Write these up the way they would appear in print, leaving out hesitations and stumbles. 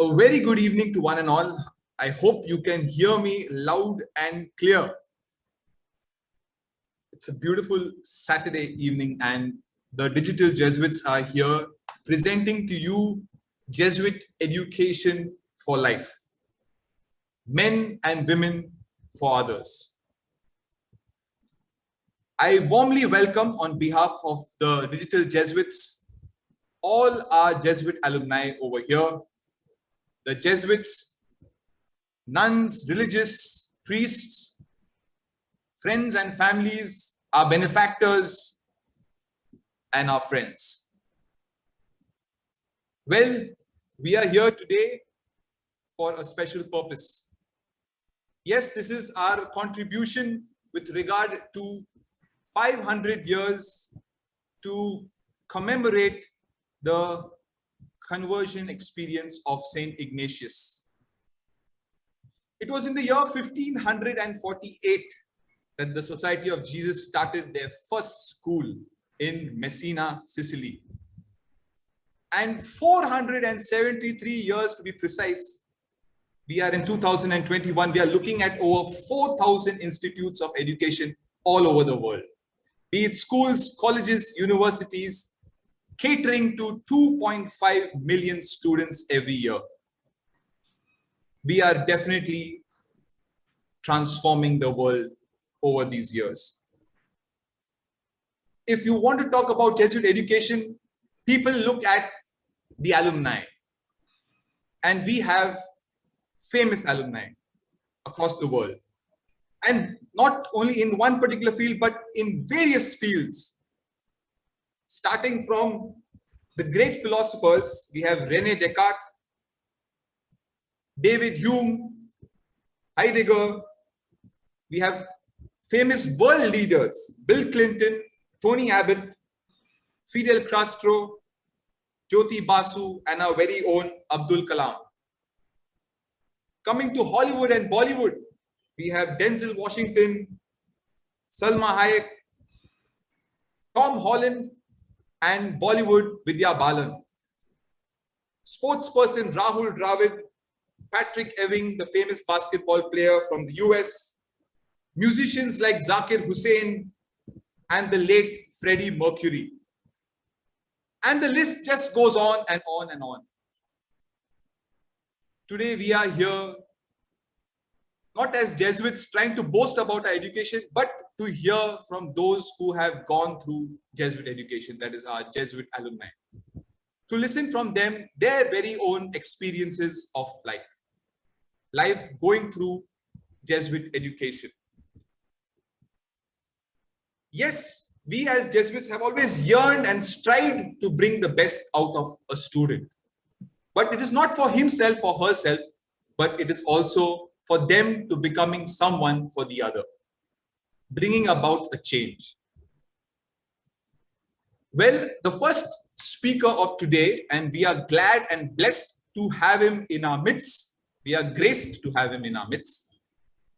A very good evening to one and all. I hope you can hear me loud and clear. It's a beautiful Saturday evening and the Digital Jesuits are here presenting to you Jesuit Education for Life. Men and women for others. I warmly welcome on behalf of the Digital Jesuits all our Jesuit alumni over here, the Jesuits, nuns, religious, priests, friends and families, our benefactors, and our friends. Well, we are here today for a special purpose. Yes, this is our contribution with regard to 500 years to commemorate the conversion experience of Saint Ignatius. It was in the year 1548 that the Society of Jesus started their first school in Messina, Sicily. And 473 years to be precise, we are in 2021, we are looking at over 4,000 institutes of education all over the world. Be it schools, colleges, universities, catering to 2.5 million students every year. We are definitely transforming the world over these years. If you want to talk about Jesuit education, people look at the alumni. And we have famous alumni across the world. And not only in one particular field, but in various fields. Starting from the great philosophers, we have René Descartes, David Hume, Heidegger. We have famous world leaders, Bill Clinton, Tony Abbott, Fidel Castro, Jyoti Basu, and our very own Abdul Kalam. Coming to Hollywood and Bollywood, we have Denzel Washington, Salma Hayek, Tom Holland, and Bollywood Vidya Balan. Sportsperson Rahul Dravid, Patrick Ewing, the famous basketball player from the US, musicians like Zakir Hussain, and the late Freddie Mercury. And the list just goes on and on and on. Today we are here not as Jesuits trying to boast about our education, but to hear from those who have gone through Jesuit education, that is our Jesuit alumni. To listen from them, their very own experiences of life. Life going through Jesuit education. Yes, we as Jesuits have always yearned and strived to bring the best out of a student. But it is not for himself or herself, but it is also for them to becoming someone for the other, bringing about a change. Well, the first speaker of today, and we are glad and blessed to have him in our midst. We are graced to have him in our midst.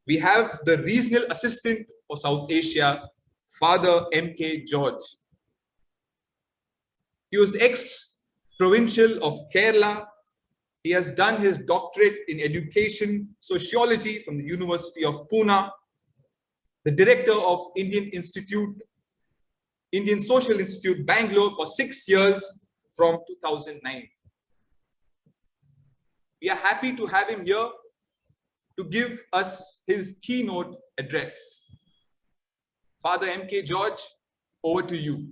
We have the Regional Assistant for South Asia, Father M.K. George. He was the ex-provincial of Kerala. He has done his doctorate in education, sociology from the University of Pune, the director of Indian Social Institute, Bangalore for 6 years from 2009. We are happy to have him here to give us his keynote address. Father M.K. George, over to you.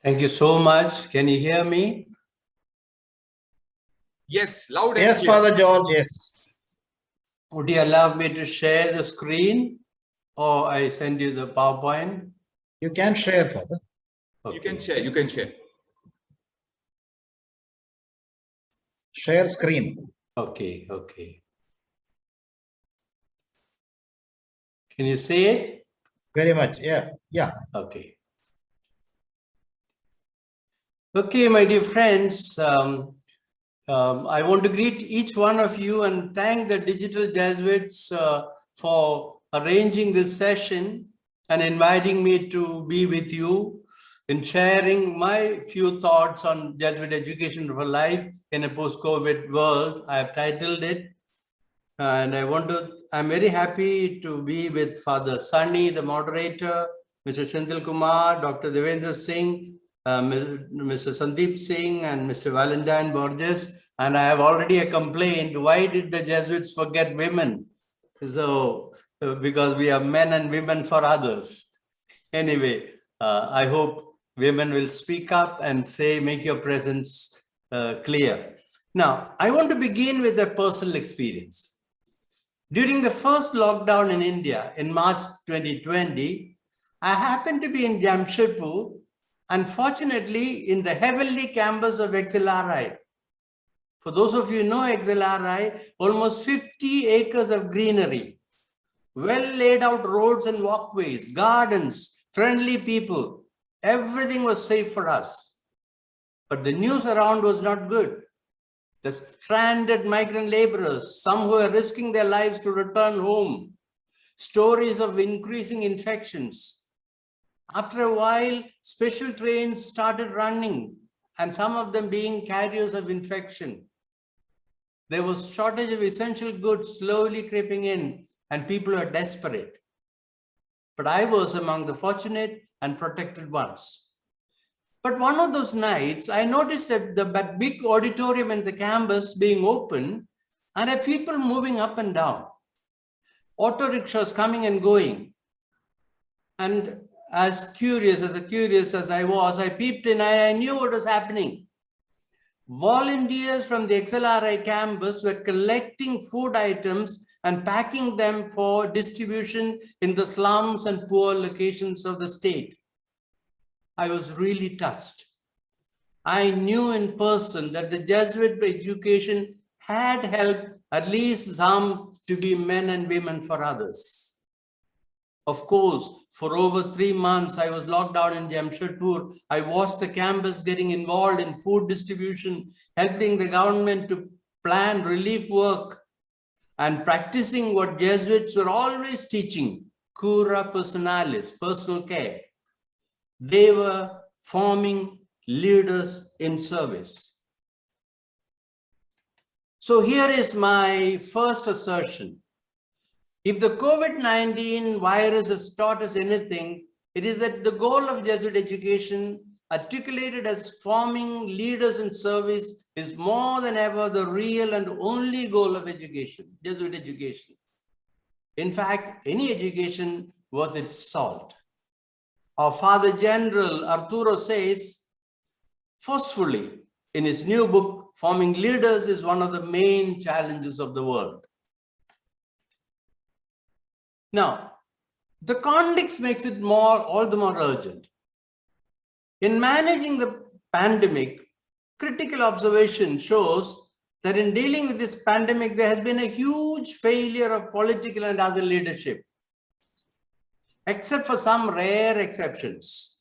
Thank you so much. Can you hear me? Yes, loud and yes, clear. Father George, yes. Would you allow me to share the screen or I send you the PowerPoint? You can share, Father. Okay. You can share, you can share. Share screen. Okay, okay. Can you see it? Very much, yeah, yeah. Okay. Okay, my dear friends, I want to greet each one of you and thank the Digital Jesuits for arranging this session and inviting me to be with you. in sharing my few thoughts on Jesuit education for life in a post-COVID world. I have titled it, and I'm very happy to be with Father Sunny, the moderator, Mr. Shintil Kumar, Dr. Devendra Singh, Mr. Sandeep Singh, and Mr. Valentine Borges. And I have already a complaint. Why did the Jesuits forget women? So, because we are men and women for others. Anyway, I hope women will speak up and say, make your presence clear. Now, I want to begin with a personal experience. During the first lockdown in India in March 2020, I happened to be in Jamshedpur, unfortunately in the heavenly campus of XLRI. For those of you who know XLRI, almost 50 acres of greenery, well laid out roads and walkways, gardens, friendly people. Everything was safe for us. But the news around was not good. The stranded migrant laborers, some who are risking their lives to return home, stories of increasing infections. After a while, special trains started running, and some of them being carriers of infection. There was shortage of essential goods slowly creeping in, and people were desperate. But I was among the fortunate and protected ones. But one of those nights, I noticed that the big auditorium in the campus being open and have people moving up and down. Auto rickshaws coming and going. And as curious as I was, I peeped in and I knew what was happening. Volunteers from the XLRI campus were collecting food items and packing them for distribution in the slums and poor locations of the state. I was really touched. I knew in person that the Jesuit education had helped at least some to be men and women for others. Of course, for over 3 months, I was locked down in Jamshedpur. I watched the campus getting involved in food distribution, helping the government to plan relief work, and practicing what Jesuits were always teaching, cura personalis, personal care. They were forming leaders in service. So here is my first assertion. If the COVID-19 virus has taught us anything, it is that the goal of Jesuit education, articulated as forming leaders in service, is more than ever the real and only goal of education, Jesuit education. In fact, any education worth its salt. Our Father General Arturo says forcefully in his new book, Forming Leaders is one of the main challenges of the world. Now, the context makes it all the more urgent. In managing the pandemic, critical observation shows that in dealing with this pandemic, there has been a huge failure of political and other leadership, except for some rare exceptions.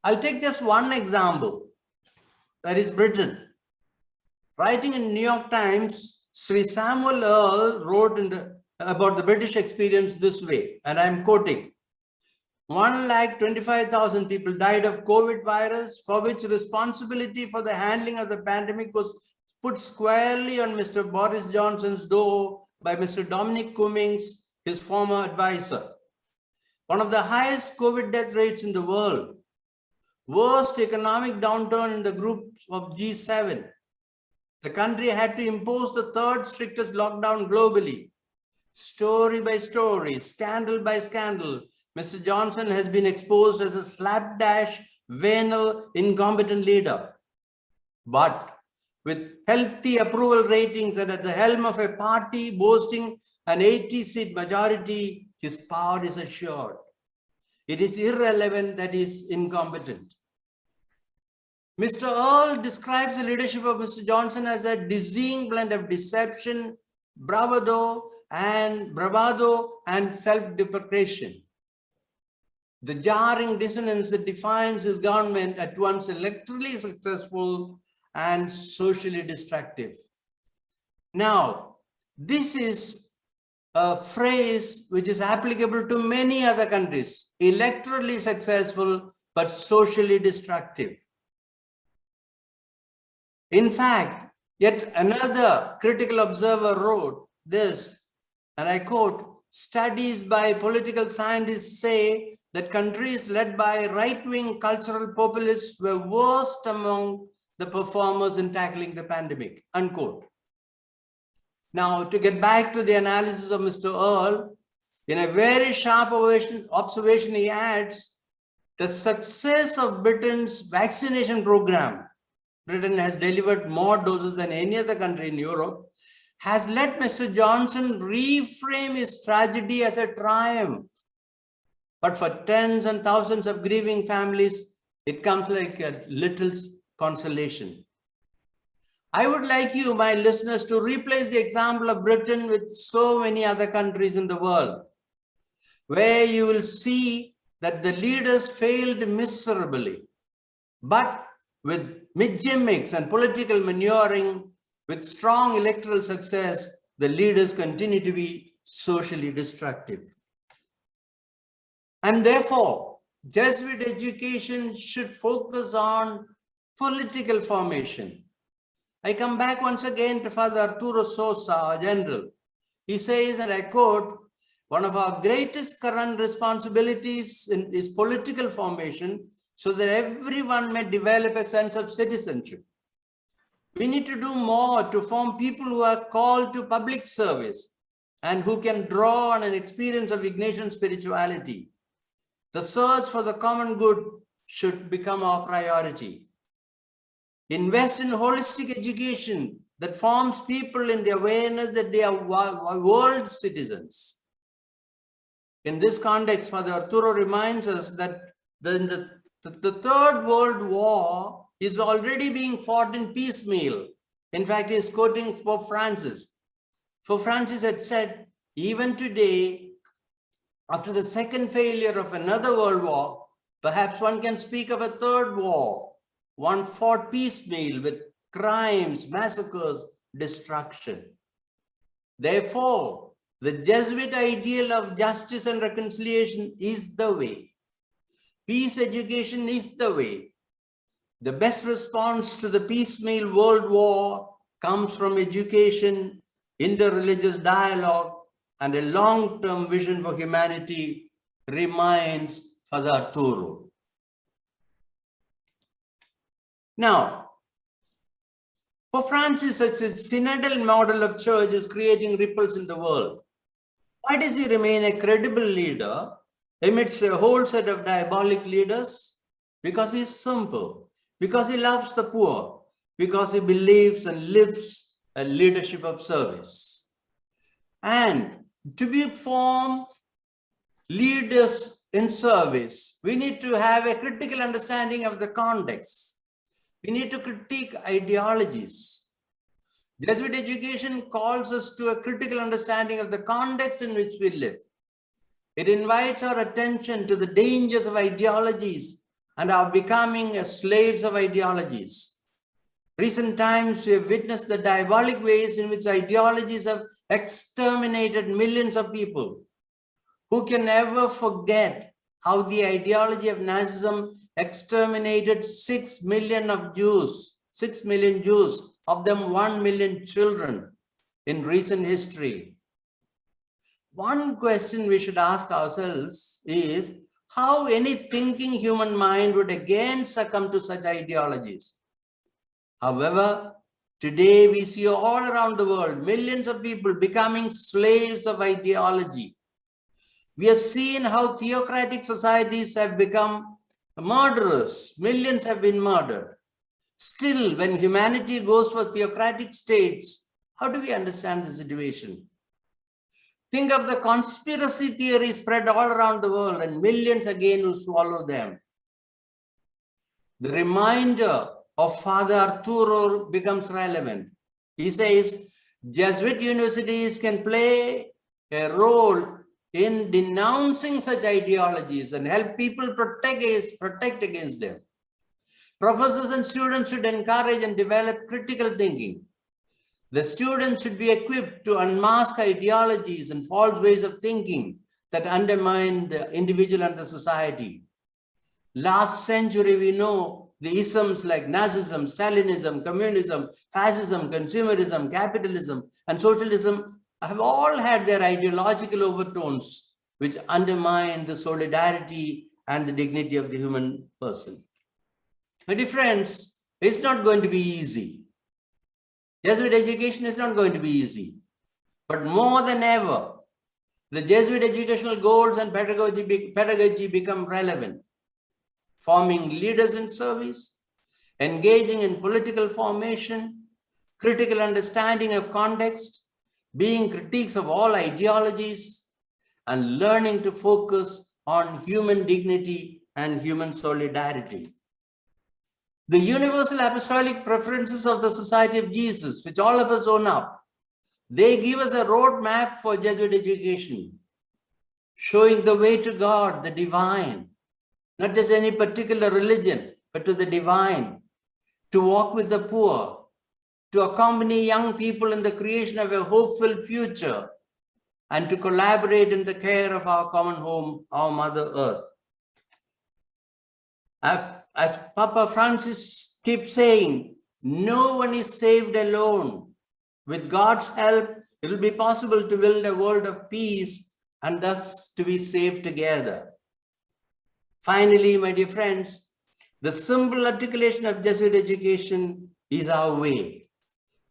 I'll take just one example, that is Britain. Writing in New York Times, Sir Samuel Earle wrote about the British experience this way, and I'm quoting, 1,25,000 people died of COVID virus, for which responsibility for the handling of the pandemic was put squarely on Mr. Boris Johnson's door by Mr. Dominic Cummings, his former advisor. One of the highest COVID death rates in the world, worst economic downturn in the group of G7. The country had to impose the third strictest lockdown globally. Story by story, scandal by scandal, Mr. Johnson has been exposed as a slapdash, venal, incompetent leader. But with healthy approval ratings and at the helm of a party boasting an 80-seat majority, his power is assured. It is irrelevant that he is incompetent. Mr. Earle describes the leadership of Mr. Johnson as a dizzying blend of deception, bravado, and self-deprecation. The jarring dissonance that defines his government, at once electorally successful and socially destructive. Now, this is a phrase which is applicable to many other countries, electorally successful but socially destructive. In fact, yet another critical observer wrote this, and I quote, "Studies by political scientists say that countries led by right-wing cultural populists were worst among the performers in tackling the pandemic," unquote. Now, to get back to the analysis of Mr. Earle, in a very sharp observation, he adds, the success of Britain's vaccination program, Britain has delivered more doses than any other country in Europe, has let Mr. Johnson reframe his tragedy as a triumph. But for tens and thousands of grieving families, it comes like a little consolation. I would like you, my listeners, to replace the example of Britain with so many other countries in the world, where you will see that the leaders failed miserably, but with gimmicks and political maneuvering, with strong electoral success, the leaders continue to be socially destructive. And therefore, Jesuit education should focus on political formation. I come back once again to Father Arturo Sosa, our general. He says, and I quote, "One of our greatest current responsibilities is political formation so that everyone may develop a sense of citizenship. We need to do more to form people who are called to public service and who can draw on an experience of Ignatian spirituality. The search for the common good should become our priority. Invest in holistic education that forms people in the awareness that they are world citizens." In this context, Father Arturo reminds us that the Third World War is already being fought in piecemeal. In fact, he's quoting Pope Francis. Pope Francis had said, even today, after the second failure of another world war, perhaps one can speak of a third war, one fought piecemeal with crimes, massacres, destruction. Therefore, the Jesuit ideal of justice and reconciliation is the way. Peace education is the way. The best response to the piecemeal world war comes from education, interreligious dialogue, and a long-term vision for humanity, reminds Father Arturo. Now, Pope Francis, as a synodal model of church, is creating ripples in the world. Why does he remain a credible leader amidst a whole set of diabolic leaders? Because he's simple, because he loves the poor, because he believes and lives a leadership of service. And to be formed leaders in service, we need to have a critical understanding of the context. We need to critique ideologies. Jesuit education calls us to a critical understanding of the context in which we live. It invites our attention to the dangers of ideologies and our becoming slaves of ideologies. Recent times, we have witnessed the diabolic ways in which ideologies have exterminated millions of people. Who can ever forget how the ideology of Nazism exterminated 6 million Jews, of them 1 million children in recent history? One question we should ask ourselves is how any thinking human mind would again succumb to such ideologies. However, today we see all around the world millions of people becoming slaves of ideology. We have seen how theocratic societies have become murderers. Millions have been murdered. Still, when humanity goes for theocratic states, how do we understand the situation? Think of the conspiracy theories spread all around the world and millions again who swallow them. The reminder of Father Arturo becomes relevant. He says, Jesuit universities can play a role in denouncing such ideologies and help people protect against them. Professors and students should encourage and develop critical thinking. The students should be equipped to unmask ideologies and false ways of thinking that undermine the individual and the society. Last century, we know the isms like Nazism, Stalinism, communism, fascism, consumerism, capitalism, and socialism have all had their ideological overtones which undermine the solidarity and the dignity of the human person. My dear friends, it's not going to be easy. Jesuit education is not going to be easy. But more than ever, the Jesuit educational goals and pedagogy become relevant, forming leaders in service, engaging in political formation, critical understanding of context, being critiques of all ideologies, and learning to focus on human dignity and human solidarity. The universal apostolic preferences of the Society of Jesus, which all of us own up, they give us a roadmap for Jesuit education, showing the way to God, the divine, not just any particular religion, but to the divine, to walk with the poor, to accompany young people in the creation of a hopeful future, and to collaborate in the care of our common home, our Mother Earth. As Papa Francis keeps saying, no one is saved alone. With God's help, it will be possible to build a world of peace and thus to be saved together. Finally, my dear friends, the simple articulation of Jesuit education is our way.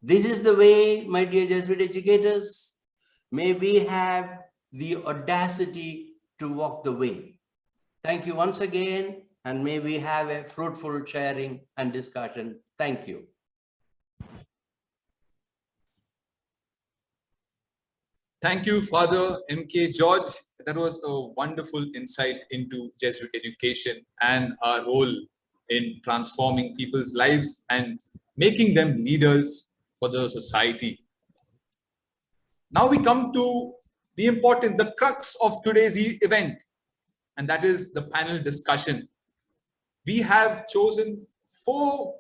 This is the way, my dear Jesuit educators. May we have the audacity to walk the way. Thank you once again, and may we have a fruitful sharing and discussion. Thank you. Thank you, Father M.K. George. That was a wonderful insight into Jesuit education and our role in transforming people's lives and making them leaders for the society. Now we come to the crux of today's event, and that is the panel discussion. We have chosen 4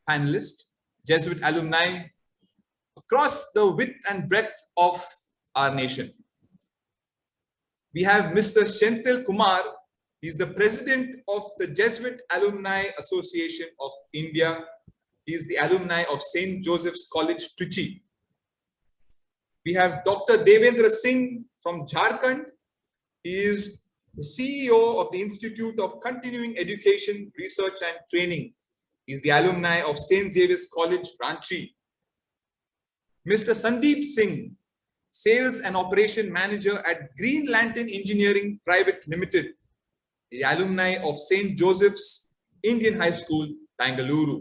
panelists, Jesuit alumni, across the width and breadth of our nation. We have Mr. Senthil Kumar. He's the president of the Jesuit Alumni Association of India. He's the alumni of St. Joseph's College, Trichy. We have Dr. Devendra Singh from Jharkhand. He is the CEO of the Institute of Continuing Education, Research and Training. He's the alumni of St. Xavier's College, Ranchi. Mr. Sandeep Singh, Sales and Operation Manager at Green Lantern Engineering Private Limited, the alumni of St. Joseph's Indian High School, Bangalore.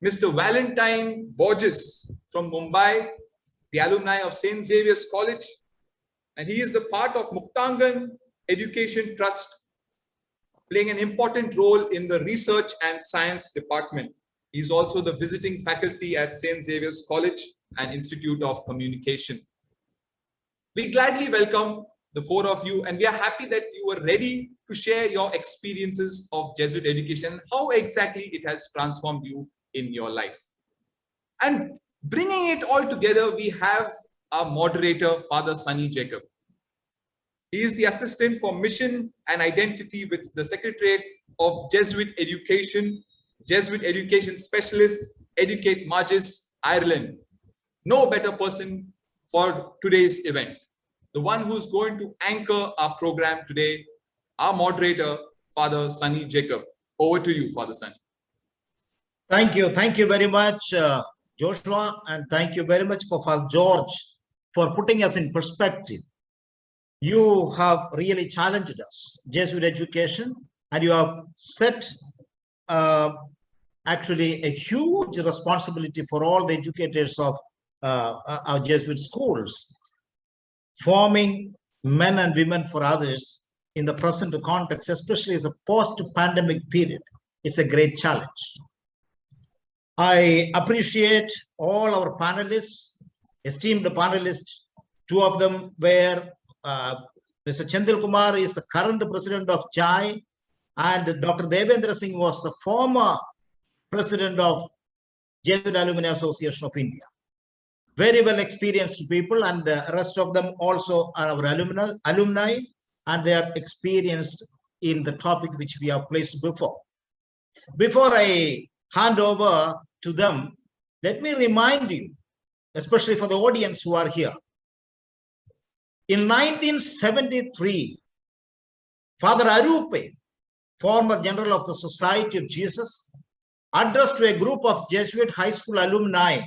Mr. Valentine Borges from Mumbai, the alumni of St. Xavier's College, and he is the part of Muktangan Education Trust, playing an important role in the research and science department. He is also the visiting faculty at St. Xavier's College and Institute of Communication. We gladly welcome the 4 of you, and we are happy that you are ready to share your experiences of Jesuit education, how exactly it has transformed you in your life. And bringing it all together, we have our moderator, Father Sunny Jacob. He is the assistant for mission and identity with the Secretariat of Jesuit Education Specialist, Educate Marges, Ireland. No better person for today's event. The one who's going to anchor our program today, our moderator, Father Sunny Jacob. Over to you, Father Sunny. Thank you. Thank you very much, Joshua, and thank you very much for Father George for putting us in perspective. You have really challenged us, Jesuit education, and you have set actually a huge responsibility for all the educators of our Jesuit schools, forming men and women for others in the present context, especially as a post-pandemic period. It's a great challenge. I appreciate all our panelists, esteemed panelists. 2 of them were Mr. Senthil Kumar is the current president of JAI, and Dr. Devendra Singh was the former president of Jesuit Alumni Association of India. Very well experienced people, and the rest of them also are our alumni, and they are experienced in the topic which we have placed before. Before I hand over to them, let me remind you, especially for the audience who are here. In 1973, Father Arupe, former general of the Society of Jesus, addressed to a group of Jesuit high school alumni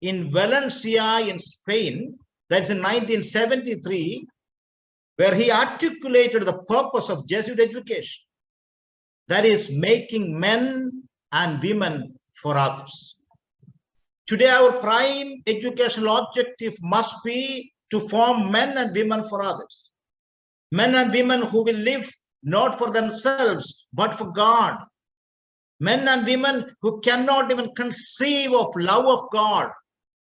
in Valencia in Spain, that's in 1973, where he articulated the purpose of Jesuit education, that is making men and women for others. Today, our prime educational objective must be to form men and women for others. Men and women who will live not for themselves, but for God. Men and women who cannot even conceive of love of God,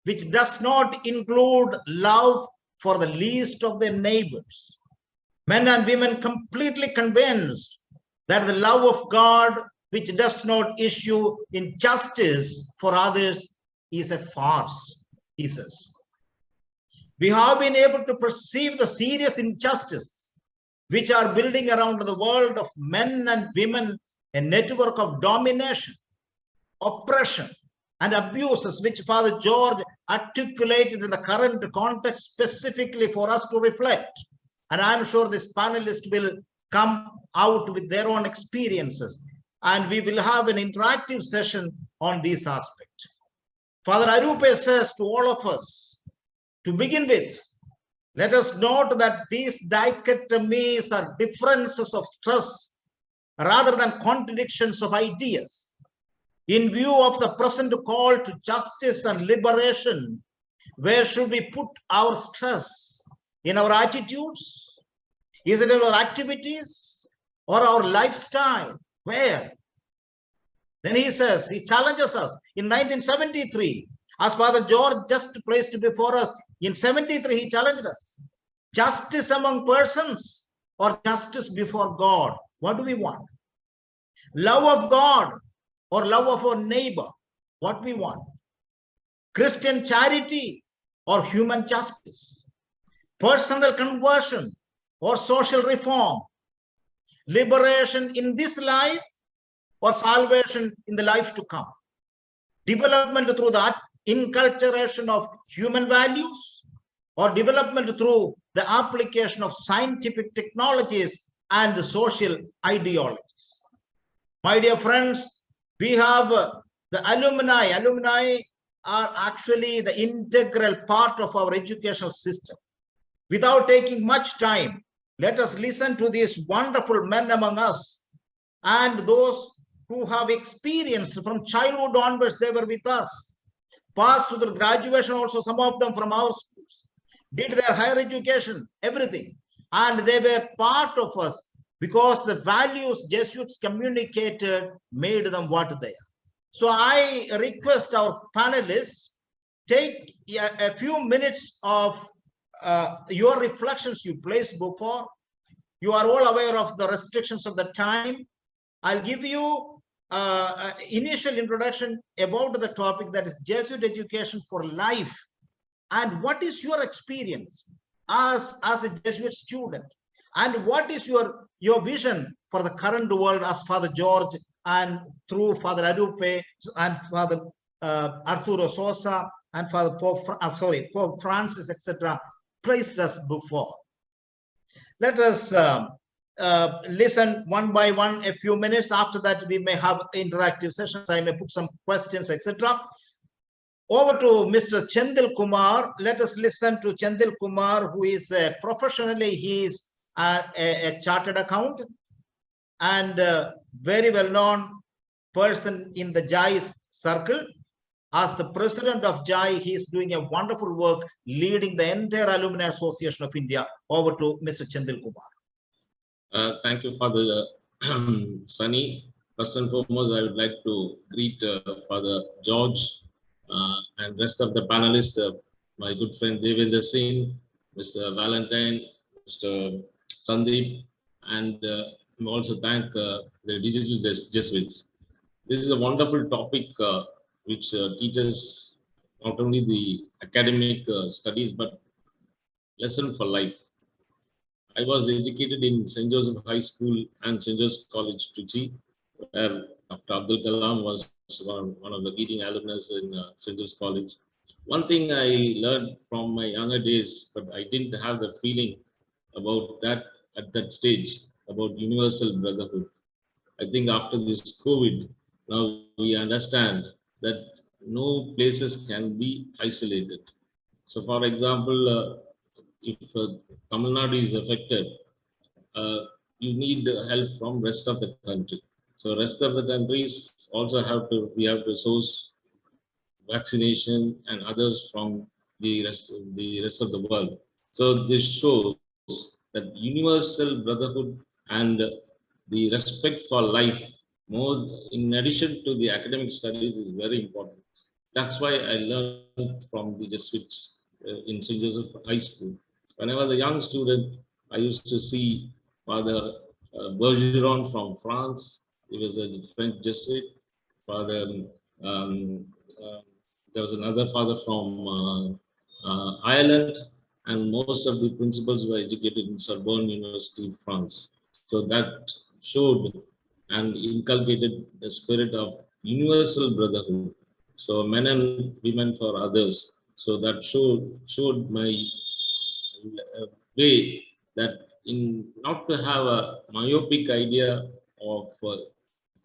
which does not include love for the least of their neighbors. Men and women completely convinced that the love of God, which does not issue in justice for others, is a farce, he says. We have been able to perceive the serious injustices which are building around the world of men and women, a network of domination, oppression, and abuses, which Father George articulated in the current context specifically for us to reflect. And I'm sure this panelist will come out with their own experiences, and we will have an interactive session on this aspect. Father Arupe says to all of us, to begin with, let us note that these dichotomies are differences of stress rather than contradictions of ideas. In view of the present call to justice and liberation, where should we put our stress? In our attitudes? Is it in our activities or our lifestyle? Where? Then he says, he challenges us in 1973, as Father George just placed before us. In 73, he challenged us. Justice among persons or justice before God? What do we want? Love of God or love of our neighbor? What we want? Christian charity or human justice? Personal conversion or social reform? Liberation in this life or salvation in the life to come? Development through that inculturation of human values or development through the application of scientific technologies and social ideologies. My dear friends, we have the alumni. Alumni are actually the integral part of our educational system. Without taking much time, let us listen to these wonderful men among us and those who have experienced from childhood onwards. They were with us, passed to the graduation also, some of them from our schools, did their higher education, everything. And they were part of us because the values Jesuits communicated made them what they are. So I request our panelists, take a few minutes of your reflections you placed before. You are all aware of the restrictions of the time. I'll give you initial introduction about the topic, that is Jesuit education for life. And what is your experience as a Jesuit student? And what is your vision for the current world as Father George and through Father Arupe and Father Arturo Sosa and Father Pope Francis, etc., placed us before? Let us listen one by one a few minutes. After that, we may have interactive sessions. I may put some questions, etc. Over to Mr. Chendil Kumar. Let us listen to Chendil Kumar, who is professionally, he is a chartered accountant and very well-known person in the JAI circle. As the president of JAI, he is doing a wonderful work leading the entire Alumni Association of India. Over to Mr. Chendil Kumar. Thank you, Father Sunny. First and foremost, I would like to greet Father George and rest of the panelists, my good friend Devendra Singh, Mr. Valentine, Mr. Sandeep, and also thank the digital Jesuits. This is a wonderful topic which teaches not only the academic studies but lesson for life. I was educated in St. Joseph High School and St. Joseph College, Trichy, where Dr. Abdul Kalam was one of the leading alumnus in St. Joseph College. One thing I learned from my younger days, but I didn't have the feeling about that at that stage, about universal brotherhood. I think after this COVID, now we understand that no places can be isolated. So, for example, if Tamil Nadu is affected, uh, you need help from rest of the country. So, rest of the countries also we have to source vaccination and others from the rest of the world. So, this shows that universal brotherhood and the respect for life, more in addition to the academic studies, is very important. That's why I learned from the Jesuits in St. Joseph High School. When I was a young student, I used to see Father Bergeron from France. He was a French Jesuit. Father, um, uh, there was another father from Ireland, and most of the principals were educated in Sorbonne University, France. So that showed and inculcated the spirit of universal brotherhood. So men and women for others. So that showed my way that in not to have a myopic idea of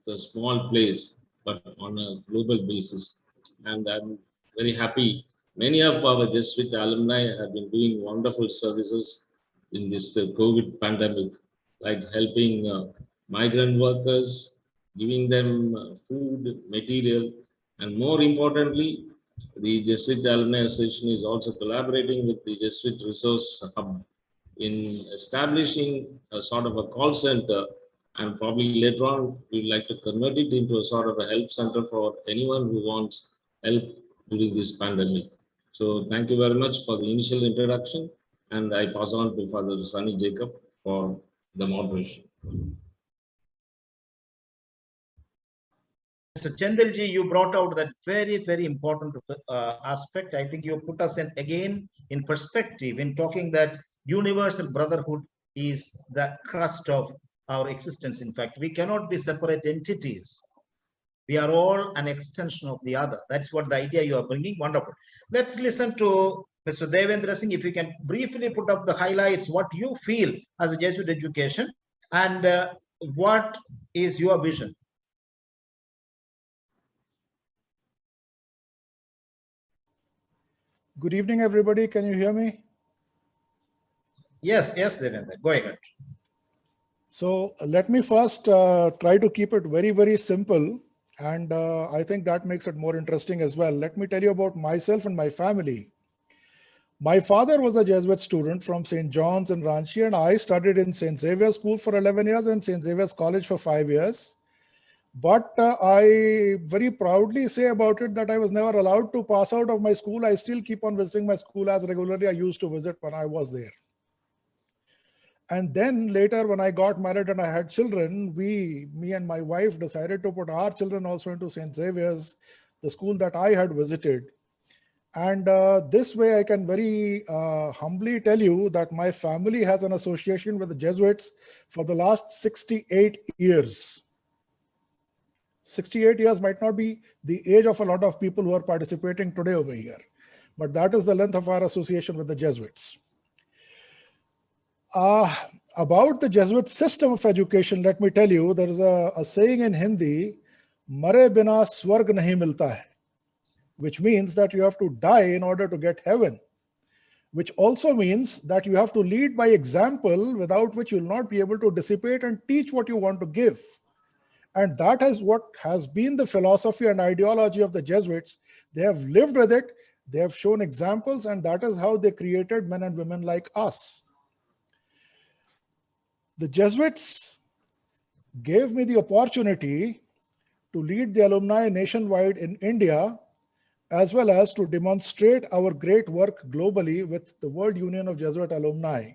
a small place, but on a global basis. And I'm very happy. Many of our Jesuit alumni have been doing wonderful services in this COVID pandemic, like helping migrant workers, giving them food, material, and more importantly, the Jesuit Alumni Association is also collaborating with the Jesuit Resource Hub in establishing a sort of a call center, and probably later on we'd like to convert it into a sort of a help center for anyone who wants help during this pandemic. So thank you very much for the initial introduction, and I pass on to Father Sunny Jacob for the moderation. Mr. Chandalji, you brought out that very, very important aspect. I think you put us again in perspective in talking that universal brotherhood is the crust of our existence. In fact, we cannot be separate entities. We are all an extension of the other. That's what the idea you are bringing. Wonderful. Let's listen to Mr. Devendra Singh. If you can briefly put up the highlights, what you feel as a Jesuit education, and what is your vision? Good evening, everybody. Can you hear me? Yes, Devendra, go ahead. So let me first try to keep it very, very simple. And I think that makes it more interesting as well. Let me tell you about myself and my family. My father was a Jesuit student from St. John's in Ranchi, and I studied in St. Xavier's School for 11 years and St. Xavier's College for 5 years. But I very proudly say about it that I was never allowed to pass out of my school. I still keep on visiting my school as regularly I used to visit when I was there. And then later, when I got married and I had children, me and my wife decided to put our children also into St. Xavier's, the school that I had visited. And this way, I can very humbly tell you that my family has an association with the Jesuits for the last 68 years. 68 years might not be the age of a lot of people who are participating today over here, but that is the length of our association with the Jesuits. About the Jesuit system of education, let me tell you, there is a saying in Hindi, "Mare bina swarg nahi milta hai," which means that you have to die in order to get heaven, which also means that you have to lead by example, without which you will not be able to dissipate and teach what you want to give. And that is what has been the philosophy and ideology of the Jesuits. They have lived with it, they have shown examples, and that is how they created men and women like us. The Jesuits gave me the opportunity to lead the alumni nationwide in India, as well as to demonstrate our great work globally with the World Union of Jesuit Alumni.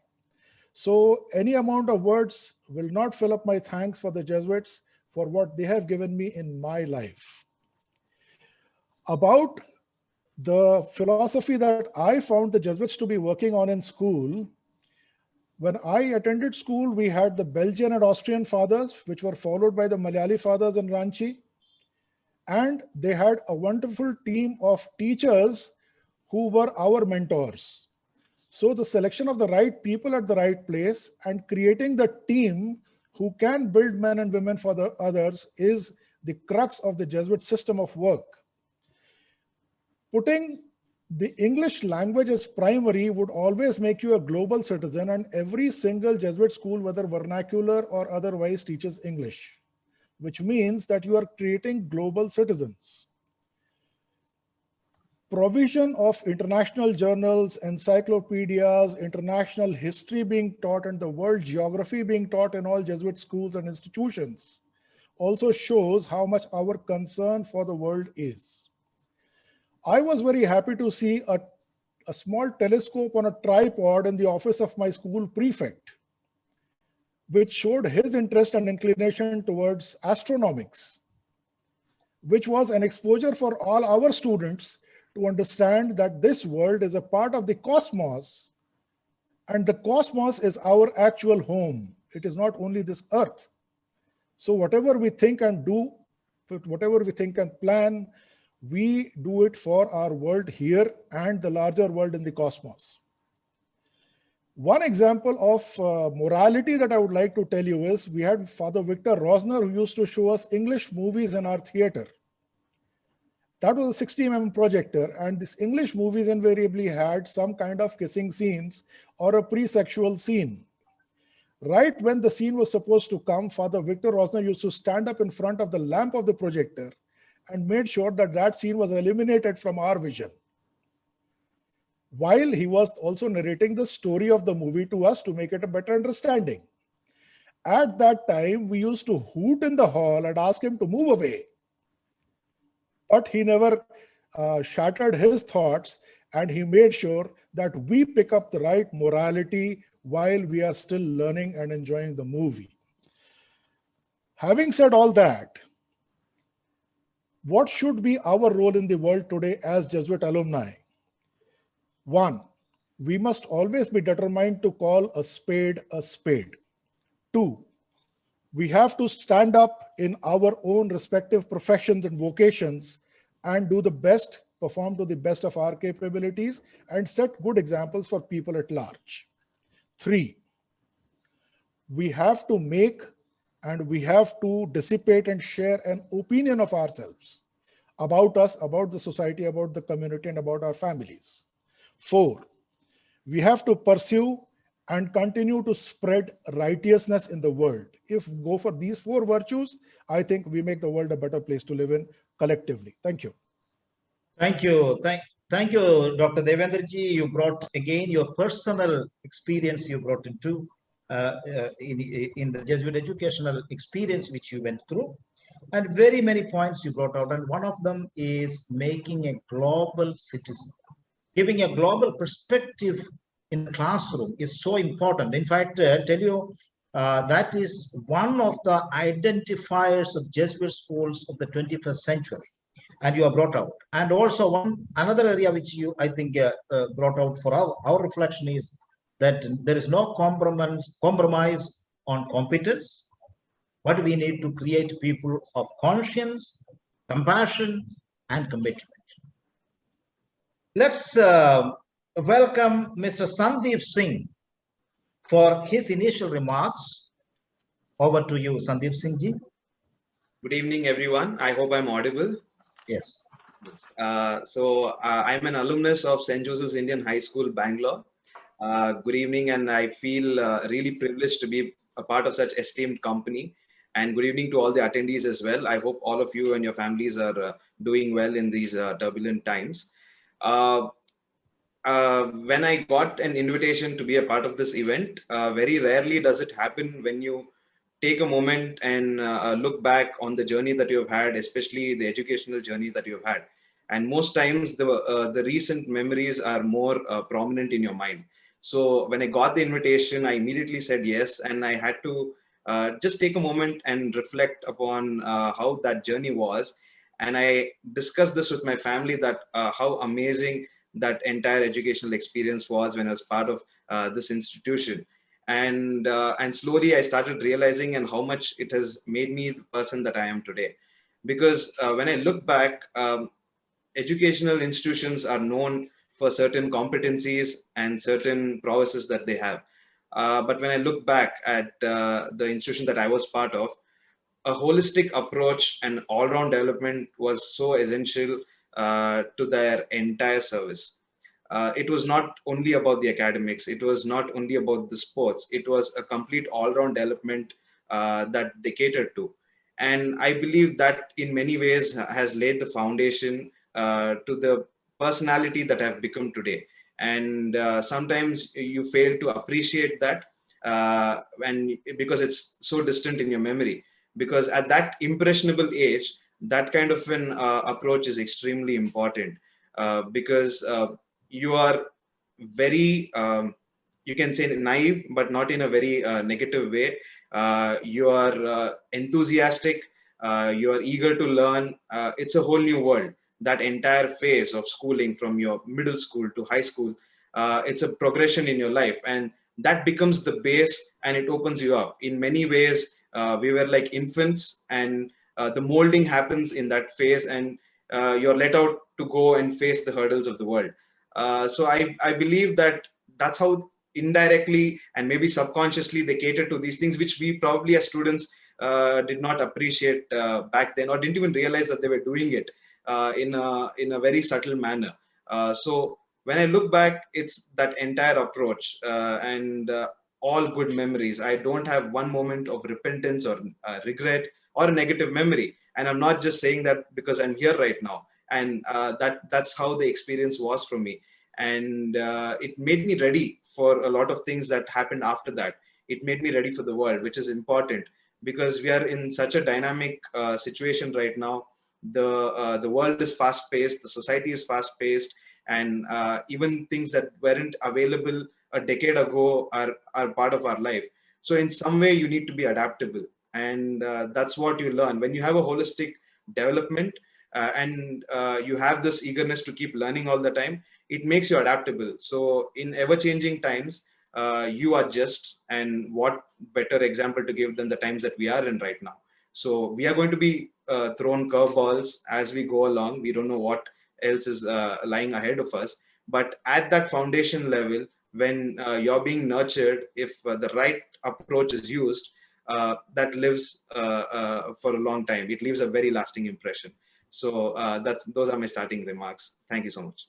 So any amount of words will not fill up my thanks for the Jesuits for what they have given me in my life. About the philosophy that I found the Jesuits to be working on in school, When I attended school, we had the Belgian and Austrian fathers, which were followed by the Malayali fathers in Ranchi. And they had a wonderful team of teachers who were our mentors. So the selection of the right people at the right place and creating the team who can build men and women for the others is the crux of the Jesuit system of work. Putting the English language as primary would always make you a global citizen, and every single Jesuit school, whether vernacular or otherwise, teaches English, which means that you are creating global citizens. Provision of international journals, encyclopedias, international history being taught, and the world geography being taught in all Jesuit schools and institutions also shows how much our concern for the world is. I was very happy to see a small telescope on a tripod in the office of my school prefect, which showed his interest and inclination towards astronomics, which was an exposure for all our students to understand that this world is a part of the cosmos, and the cosmos is our actual home. It is not only this earth. So whatever we think and do, whatever we think and plan, we do it for our world here and the larger world in the cosmos. One example of morality that I would like to tell you is we had Father Victor Rosner, who used to show us English movies in our theater. That was a 60 mm projector, and these English movies invariably had some kind of kissing scenes or a pre-sexual scene. Right when the scene was supposed to come, Father Victor Rosner used to stand up in front of the lamp of the projector and made sure that that scene was eliminated from our vision, while he was also narrating the story of the movie to us to make it a better understanding. At that time, we used to hoot in the hall and ask him to move away. But he never shattered his thoughts, and he made sure that we pick up the right morality while we are still learning and enjoying the movie. Having said all that, what should be our role in the world today as Jesuit alumni? One, we must always be determined to call a spade a spade. Two, we have to stand up in our own respective professions and vocations and do the best, perform to the best of our capabilities, and set good examples for people at large. Three, we have to make and we have to dissipate and share an opinion of ourselves, about us, about the society, about the community, and about our families. Four, we have to pursue and continue to spread righteousness in the world. If we go for these four virtues, I think we make the world a better place to live in collectively. Thank you. Thank you. Thank you, Dr. Devendraji. You brought again your personal experience you brought into in the Jesuit educational experience which you went through. And very many points you brought out. And one of them is making a global citizen. Giving a global perspective in the classroom is so important. In fact, tell you, that is one of the identifiers of Jesuit schools of the 21st century. And you have brought out. And also another area which you, I think, brought out for our reflection is that there is no compromise on competence, but we need to create people of conscience, compassion, and commitment. Let's welcome Mr. Sandeep Singh for his initial remarks. Over to you, Sandeep Singh ji. Good evening, everyone. I hope I'm audible. Yes. I'm an alumnus of St. Joseph's Indian High School, Bangalore. Good evening, and I feel really privileged to be a part of such esteemed company. And good evening to all the attendees as well. I hope all of you and your families are doing well in these turbulent times. When I got an invitation to be a part of this event, very rarely does it happen when you take a moment and look back on the journey that you have had, especially the educational journey that you have had. And most times the recent memories are more prominent in your mind. So when I got the invitation, I immediately said yes, and I had to just take a moment and reflect upon how that journey was. And I discussed this with my family, that how amazing that entire educational experience was when I was part of this institution. and slowly I started realizing and how much it has made me the person that I am today. Because when I look back, educational institutions are known for certain competencies and certain prowesses that they have. But when I look back at the institution that I was part of, a holistic approach and all-round development was so essential to their entire service. It was not only about the academics, it was not only about the sports, it was a complete all-round development that they catered to. And I believe that in many ways has laid the foundation to the personality that I've become today. And sometimes you fail to appreciate that and because it's so distant in your memory. Because at that impressionable age, that kind of an approach is extremely important because you are very, you can say naive, but not in a very negative way. You are enthusiastic, you are eager to learn. It's a whole new world. That entire phase of schooling from your middle school to high school, it's a progression in your life. And that becomes the base and it opens you up. In many ways, we were like infants and the molding happens in that phase and you're let out to go and face the hurdles of the world. So I believe that that's how indirectly and maybe subconsciously they cater to these things, which we probably as students did not appreciate back then, or didn't even realize that they were doing it in a very subtle manner. So when I look back, it's that entire approach and all good memories. I don't have one moment of repentance or regret or a negative memory. And I'm not just saying that because I'm here right now. And that's how the experience was for me. And it made me ready for a lot of things that happened after that. It made me ready for the world, which is important because we are in such a dynamic situation right now. The world is fast paced, the society is fast paced, and even things that weren't available a decade ago are part of our life. So in some way you need to be adaptable, and that's what you learn when you have a holistic development and you have this eagerness to keep learning all the time. It makes you adaptable. So in ever changing times, you adjust, and what better example to give than the times that we are in right now. So we are going to be thrown curveballs as we go along. We don't know what else is lying ahead of us, but at that foundation level, when you're being nurtured, if the right approach is used, that lives for a long time. It leaves a very lasting impression. So those are my starting remarks. Thank you so much.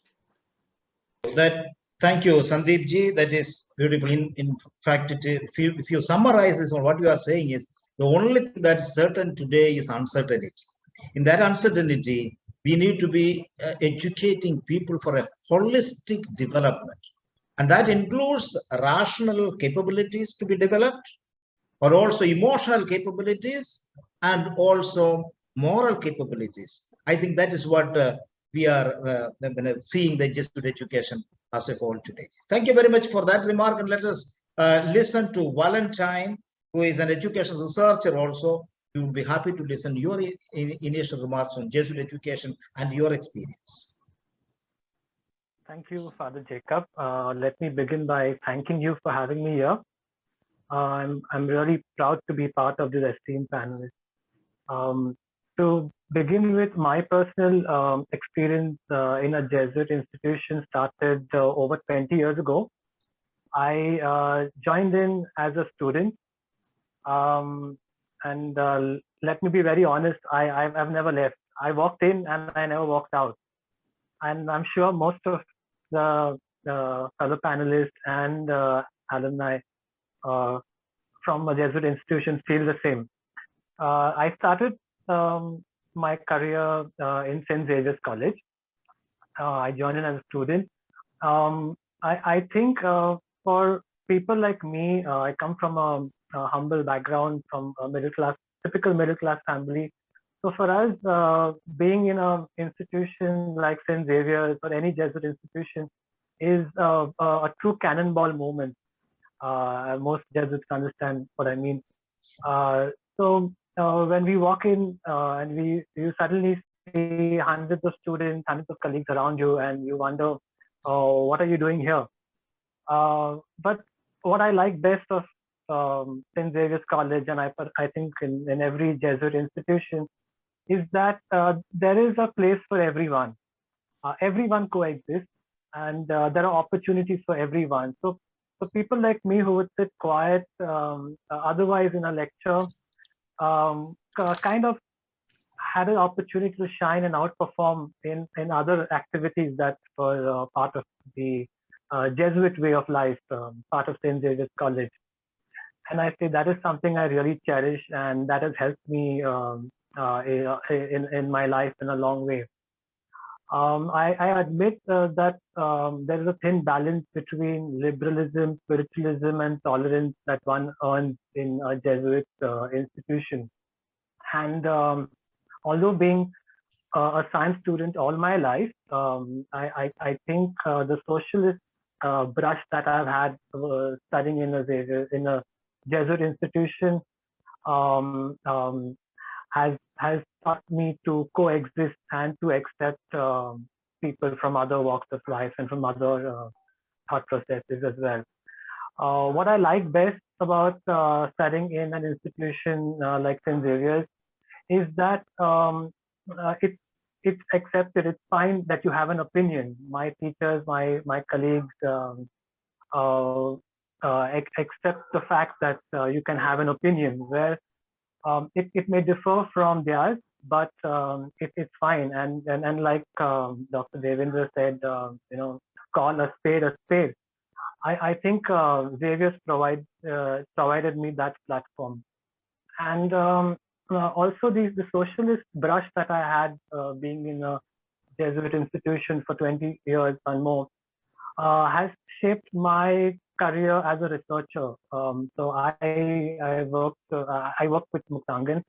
Thank you, Sandeep ji. That is beautiful. In fact, if you summarize this, what you are saying is the only thing that is certain today is uncertainty. In that uncertainty, we need to be educating people for a holistic development. And that includes rational capabilities to be developed, but also emotional capabilities and also moral capabilities. I think that is what we are seeing the Jesuit education as a whole today. Thank you very much for that remark. And let us listen to Valentine, who is an education researcher also. We will be happy to listen to your initial remarks on Jesuit education and your experience. Thank you, Father Jacob. Let me begin by thanking you for having me here. I'm really proud to be part of this esteemed panel. To begin with, my personal experience in a Jesuit institution started over 20 years ago. I joined in as a student. And let me be very honest, I've never left. I walked in and I never walked out. And I'm sure most of the fellow panelists and alumni from a Jesuit institution feel the same. I started my career in St. Xavier's College. I joined in as a student. I think for people like me, I come from a humble background, from a typical middle class family. So for us, being in an institution like St. Xavier's or any Jesuit institution is a true cannonball moment. Most Jesuits understand what I mean. So when we walk in and you suddenly see hundreds of students, hundreds of colleagues around you, and you wonder, what are you doing here? But what I like best of St. Xavier's College, and I think in every Jesuit institution, is that there is a place for everyone. Everyone coexists, and there are opportunities for everyone. So people like me who would sit quiet otherwise in a lecture kind of had an opportunity to shine and outperform in other activities that were part of the Jesuit way of life, part of St. Xavier's College. And I say that is something I really cherish, and that has helped me in my life in a long way. I admit that there is a thin balance between liberalism, spiritualism, and tolerance that one earns in a Jesuit institution. And although being a science student all my life, I think the socialist brush that I've had studying in a Jesuit institution has taught me to coexist and to accept people from other walks of life and from other thought processes as well. What I like best about studying in an institution like St. Xavier's is that it's accepted. It's fine that you have an opinion. My teachers, my colleagues accept the fact that you can have an opinion where it may differ from theirs, but it's fine. And like Dr. Devendra said, call a spade a spade. I think Xavier's provided me that platform. And also the socialist brush that I had being in a Jesuit institution for 20 years and more has shaped my career as a researcher. So I work with Muktangan.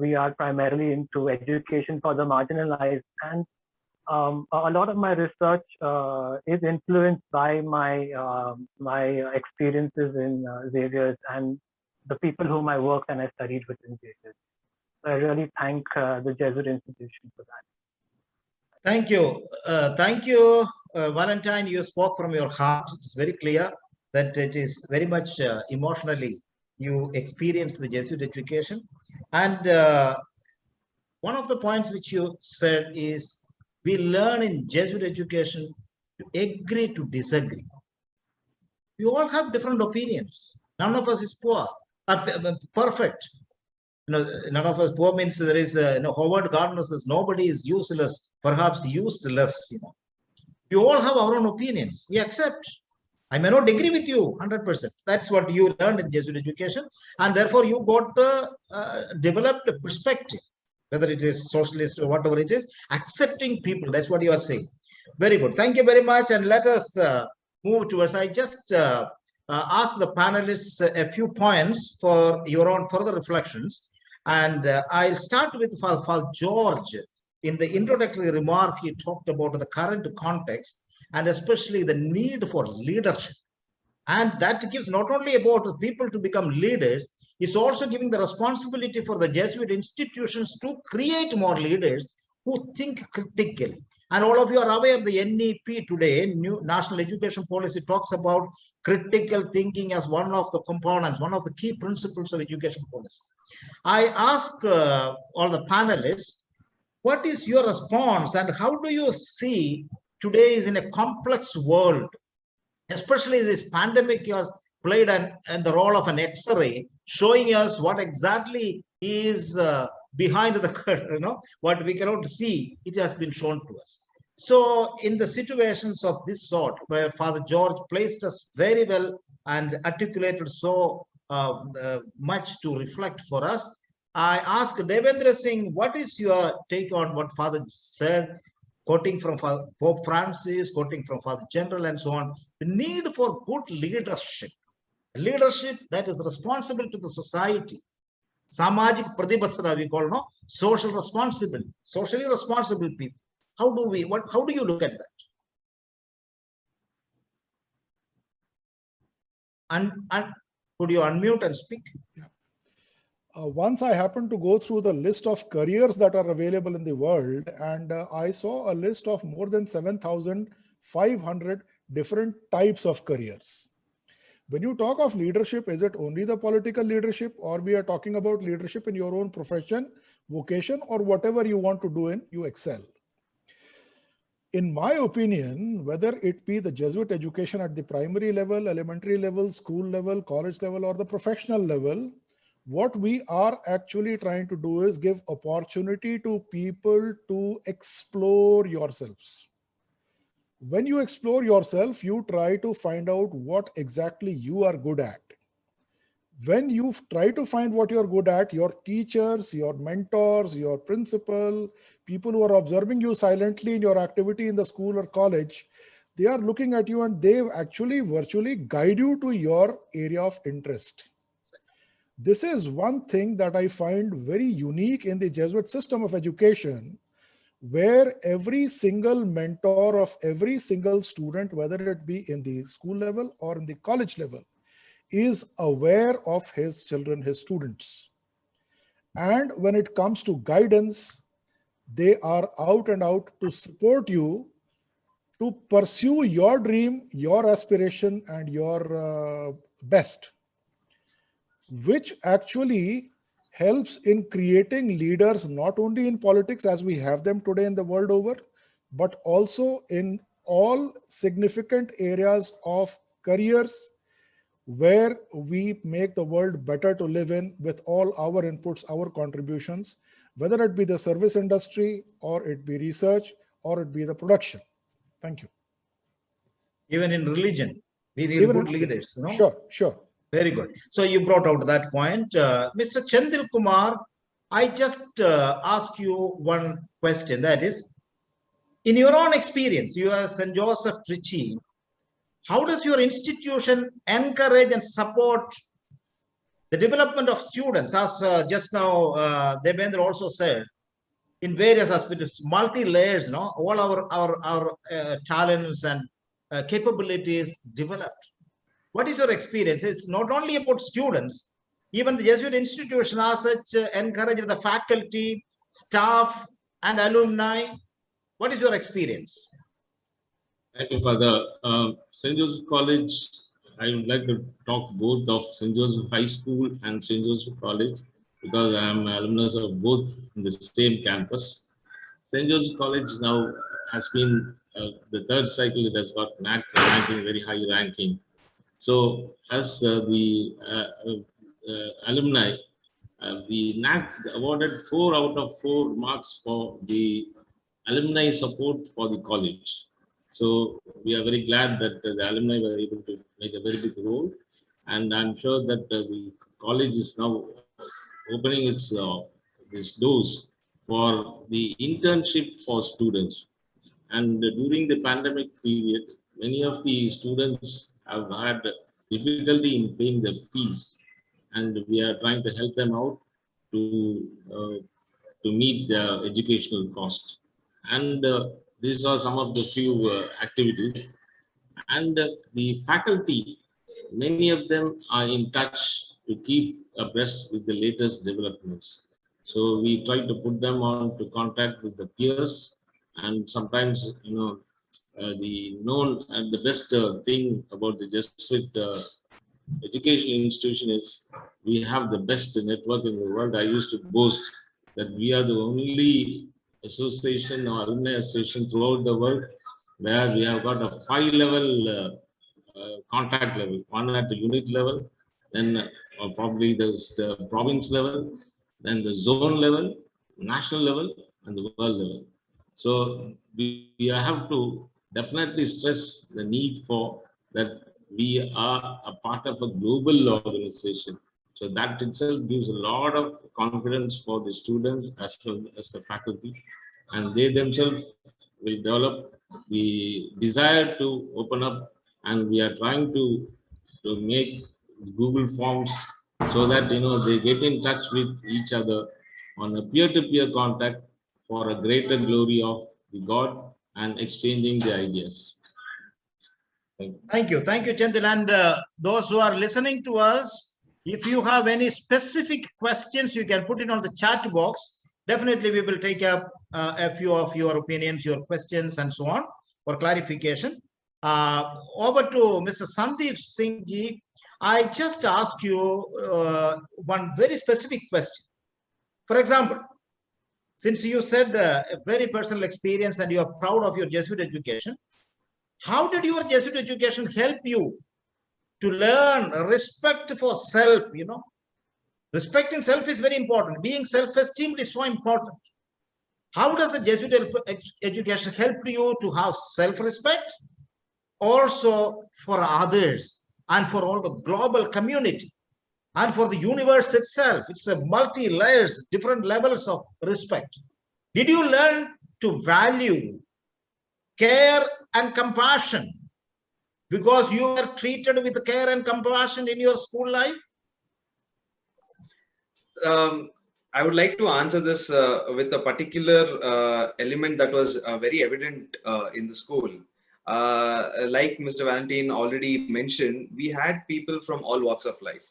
We are primarily into education for the marginalized, and a lot of my research is influenced by my experiences in Xavier's and the people whom I worked and I studied with in Xavier's. So I really thank the Jesuit institution for that. Thank you. Thank you, Valentine. You spoke from your heart. It's very clear that it is very much emotionally you experienced the Jesuit education. And one of the points which you said is we learn in Jesuit education to agree to disagree. We all have different opinions. None of us is poor, perfect. None of us poor means there is Howard Gardner says nobody is useless, perhaps useless. We all have our own opinions. We accept. I may not agree with you 100%. That's what you learned in Jesuit education, and therefore you got developed a perspective, whether it is socialist or whatever it is, accepting people. That's what you are saying. Very good. Thank you very much, and let us move towards. I just ask the panelists a few points for your own further reflections. And I'll start with Father George. In the introductory remark, he talked about the current context and especially the need for leadership. And that gives not only about the people to become leaders, it's also giving the responsibility for the Jesuit institutions to create more leaders who think critically. And all of you are aware the NEP today, New National Education Policy, talks about critical thinking as one of the components, one of the key principles of education policy. I ask all the panelists, what is your response and how do you see today is in a complex world, especially this pandemic has played the role of an X-ray, showing us what exactly is behind the curtain, what we cannot see, it has been shown to us. So in the situations of this sort, where Father George placed us very well and articulated so much to reflect for us, I ask Devendra Singh, what is your take on what Father said, quoting from Pope Francis, quoting from Father General and so on, the need for good leadership that is responsible to the society, samajik pratibadhata we call, no, social responsibility, socially responsible people. How do you look at that? And could you unmute and speak? Yeah. Once I happened to go through the list of careers that are available in the world, and I saw a list of more than 7,500 different types of careers. When you talk of leadership, is it only the political leadership, or we are talking about leadership in your own profession, vocation, or whatever you want to do in, you excel? In my opinion, whether it be the Jesuit education at the primary level, elementary level, school level, college level, or the professional level, what we are actually trying to do is give opportunity to people to explore yourselves. When you explore yourself, you try to find out what exactly you are good at. When you try to find what you're good at, your teachers, your mentors, your principal, people who are observing you silently in your activity in the school or college, they are looking at you and they actually virtually guide you to your area of interest. This is one thing that I find very unique in the Jesuit system of education, where every single mentor of every single student, whether it be in the school level or in the college level, is aware of his children, his students. And when it comes to guidance, they are out and out to support you to pursue your dream, your aspiration, and your best, which actually helps in creating leaders, not only in politics as we have them today in the world over, but also in all significant areas of careers, where we make the world better to live in with all our inputs, our contributions, whether it be the service industry, or it be research, or it be the production. Thank you. Even in religion, we need good leaders. No? Sure, sure. Very good. So you brought out that point. Mr. Chandil Kumar, I just ask you one question. That is, in your own experience, you are St. Joseph Trichy, how does your institution encourage and support the development of students? As just now, Devendra also said, in various aspects, multi-layers, no? All our talents and capabilities developed. What is your experience? It's not only about students, even the Jesuit institution as such encourage the faculty, staff, and alumni. What is your experience? Thank you, Father. St. Joseph College, I would like to talk both of St. Joseph High School and St. Joseph College, because I am alumnus of both in the same campus. St. Joseph College now has been the third cycle, it has got NAC ranking, very high ranking. So as the alumni, the NAC awarded 4 out of 4 marks for the alumni support for the college. So we are very glad that the alumni were able to make a very big role. And I'm sure that the college is now opening its doors for the internship for students. And during the pandemic period, many of the students have had difficulty in paying their fees, and we are trying to help them out to meet their educational costs. And these are some of the few activities. And the faculty, many of them are in touch to keep abreast with the latest developments. So we try to put them on to contact with the peers, and sometimes, you know, the known and the best thing about the Jesuit educational institution is we have the best network in the world. I used to boast that we are the only association or alumni association throughout the world where we have got a 5-level contact level, one at the unit level, then probably the province level, then the zone level, national level, and the world level. So we have to definitely stress the need for that we are a part of a global organization. So that itself gives a lot of confidence for the students as well as the faculty, and they themselves will develop the desire to open up. And we are trying to make Google Forms so that, you know, they get in touch with each other on a peer-to-peer contact for a greater glory of the God and exchanging the ideas. Thank you, Chandil. And those who are listening to us, if you have any specific questions, you can put it on the chat box. Definitely, we will take up a few of your opinions, your questions, and so on for clarification. Over to Mr. Sandeep Singh ji. I just ask you one very specific question. For example, since you said a very personal experience and you are proud of your Jesuit education, how did your Jesuit education help you to learn respect for self? You know, respecting self is very important. Being self-esteemed is so important. How does the Jesuit education help you to have self-respect? Also for others and for all the global community and for the universe itself. It's a multi-layers, different levels of respect. Did you learn to value care and compassion because you were treated with care and compassion in your school life? I would like to answer this with a particular element that was very evident in the school. Like Mr. Valentine already mentioned, we had people from all walks of life.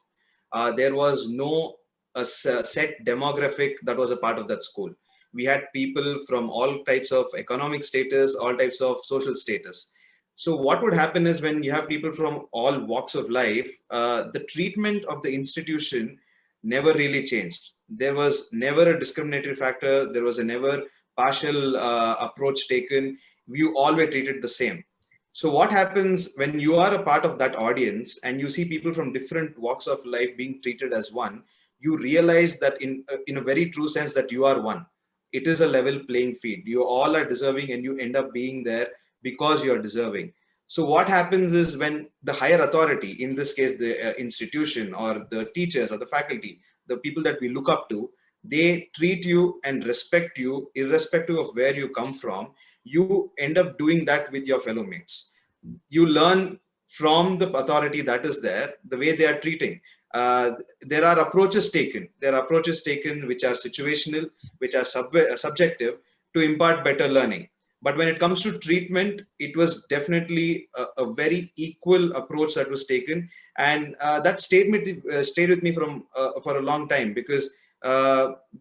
There was no set demographic that was a part of that school. We had people from all types of economic status, all types of social status. So what would happen is when you have people from all walks of life, the treatment of the institution never really changed. There was never a discriminatory factor. There was a never partial approach taken. You all were treated the same. So what happens when you are a part of that audience and you see people from different walks of life being treated as one, you realize that in a very true sense that you are one. It is a level playing field. You all are deserving and you end up being there because you are deserving. So what happens is when the higher authority, in this case, the institution or the teachers or the faculty, the people that we look up to, they treat you and respect you irrespective of where you come from. You end up doing that with your fellow mates. You learn from the authority that is there, the way they are treating. There are approaches taken. There are approaches taken which are situational, which are subjective to impart better learning. But when it comes to treatment, it was definitely a very equal approach that was taken. And that stayed with me for a long time, because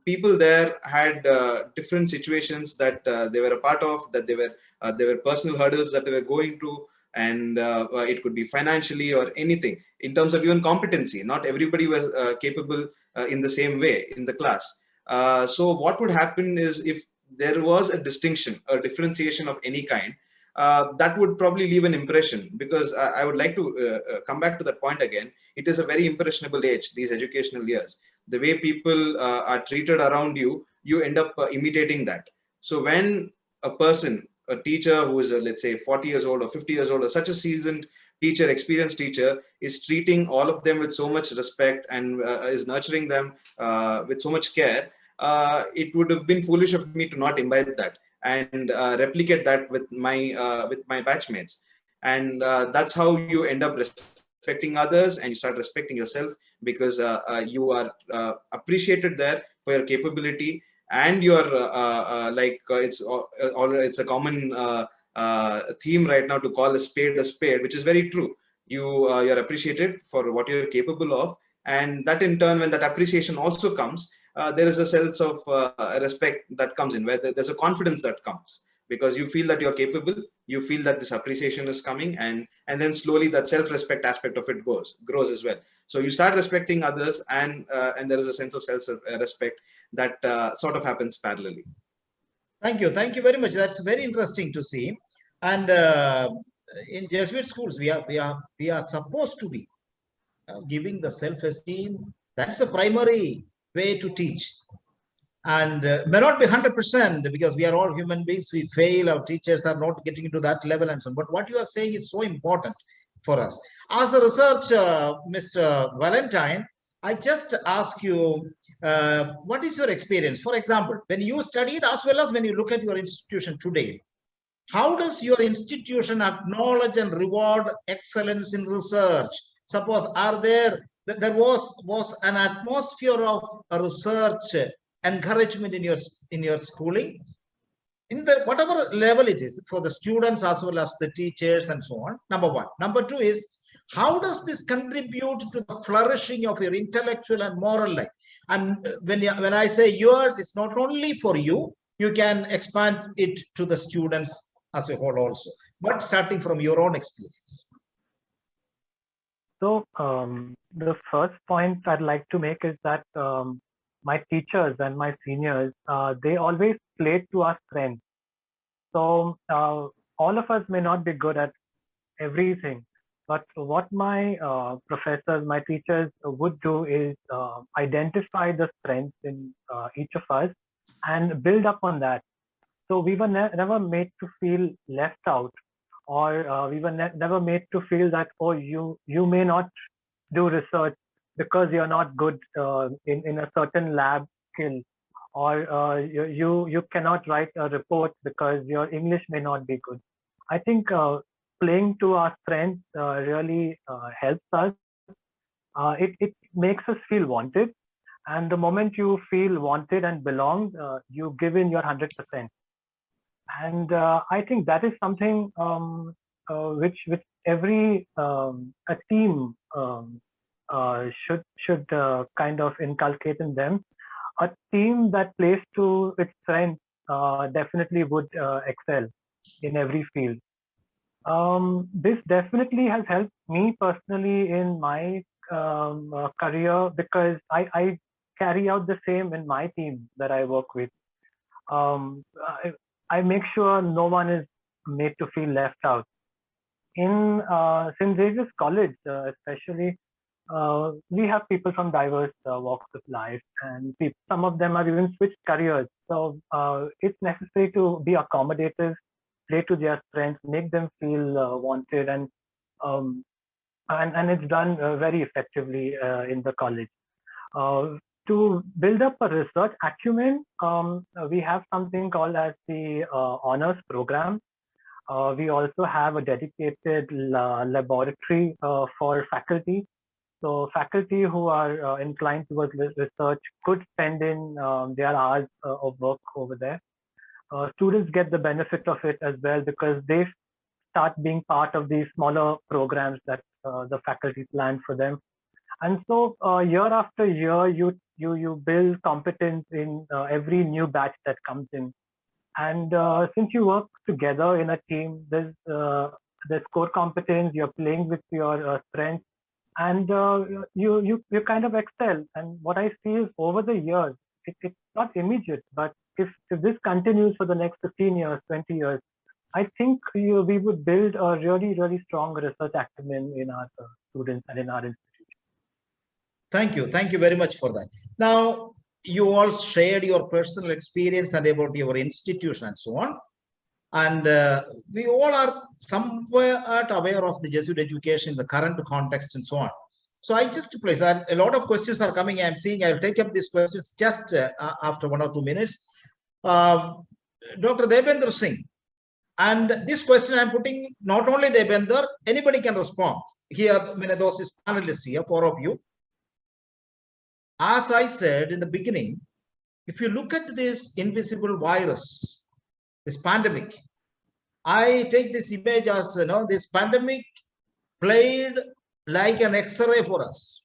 people there had different situations that they were a part of, that there were personal hurdles that they were going through, and it could be financially or anything in terms of even competency. Not everybody was capable in the same way in the class. So what would happen is if there was a distinction, a differentiation of any kind, that would probably leave an impression, because I would like to come back to that point again. It is a very impressionable age, these educational years. The way people are treated around you, you end up imitating that. So when a person, a teacher who is, let's say, 40 years old or 50 years old, or such a seasoned teacher, experienced teacher, is treating all of them with so much respect and is nurturing them with so much care, it would have been foolish of me to not imbibe that and replicate that with my batchmates. And that's how you end up respecting others, and you start respecting yourself, because you are appreciated there for your capability, and your it's a common theme right now to call a spade, which is very true. You're appreciated for what you're capable of, and that in turn, when that appreciation also comes, there is a sense of respect that comes in, where there's a confidence that comes, because you feel that you're capable, you feel that this appreciation is coming, and then slowly that self-respect aspect of it grows as well. So you start respecting others, and there is a sense of self-respect that sort of happens parallelly. Thank you very much. That's very interesting to see. And in Jesuit schools, we are supposed to be giving the self-esteem. That's the primary way to teach. And may not be 100%, because we are all human beings. We fail. Our teachers are not getting into that level and so on. But what you are saying is so important for us. As a researcher, Mr. Valentine, I just ask you, what is your experience? For example, when you studied, as well as when you look at your institution today, how does your institution acknowledge and reward excellence in research? Suppose, there was an atmosphere of research encouragement in your schooling, in the whatever level it is, for the students as well as the teachers and so on? Number one. Number two is, how does this contribute to the flourishing of your intellectual and moral life? And when I say yours, it's not only for you, you can expand it to the students as a whole also, but starting from your own experience. So the first point I'd like to make is that my teachers and my seniors, they always played to our strengths. So all of us may not be good at everything, but what my professors, my teachers would do is identify the strengths in each of us and build up on that. So we were never made to feel left out, or we were never made to feel that, oh, you may not do research because you're not good in a certain lab skill, or you cannot write a report because your English may not be good. I think playing to our strengths really helps us. It makes us feel wanted, and the moment you feel wanted and belong, you give in your 100%. And I think that is something which every a team should kind of inculcate in them. A team that plays to its strengths definitely would excel in every field. This definitely has helped me personally in my career, because I carry out the same in my team that I work with. I make sure no one is made to feel left out. In St. Xavier's College, especially, we have people from diverse walks of life, and some of them have even switched careers. So it's necessary to be accommodative, play to their strengths, make them feel wanted, and it's done very effectively in the college. To build up a research acumen, we have something called as the honors program. We also have a dedicated laboratory for faculty. So faculty who are inclined towards research could spend in their hours of work over there. Students get the benefit of it as well, because they start being part of these smaller programs that the faculty plan for them. And so year after year, you build competence in every new batch that comes in. And since you work together in a team, there's core competence, you're playing with your strengths, and you kind of excel. And what I see is over the years, it's not immediate, but if this continues for the next 15 years, 20 years, I think we would build a really, really strong research acumen in our students and in our institution. Thank you. Thank you very much for that. Now, you all shared your personal experience and about your institution and so on. And we all are somewhat aware of the Jesuit education, the current context and so on. So I just place that a lot of questions are coming. I'm seeing I'll take up these questions just after 1 or 2 minutes. Dr. Devendra Singh, and this question I'm putting not only Devendra, anybody can respond. Here, many of those panelists here, 4 of you. As I said in the beginning, if you look at this invisible virus, this pandemic, I take this image as, this pandemic played like an X-ray for us.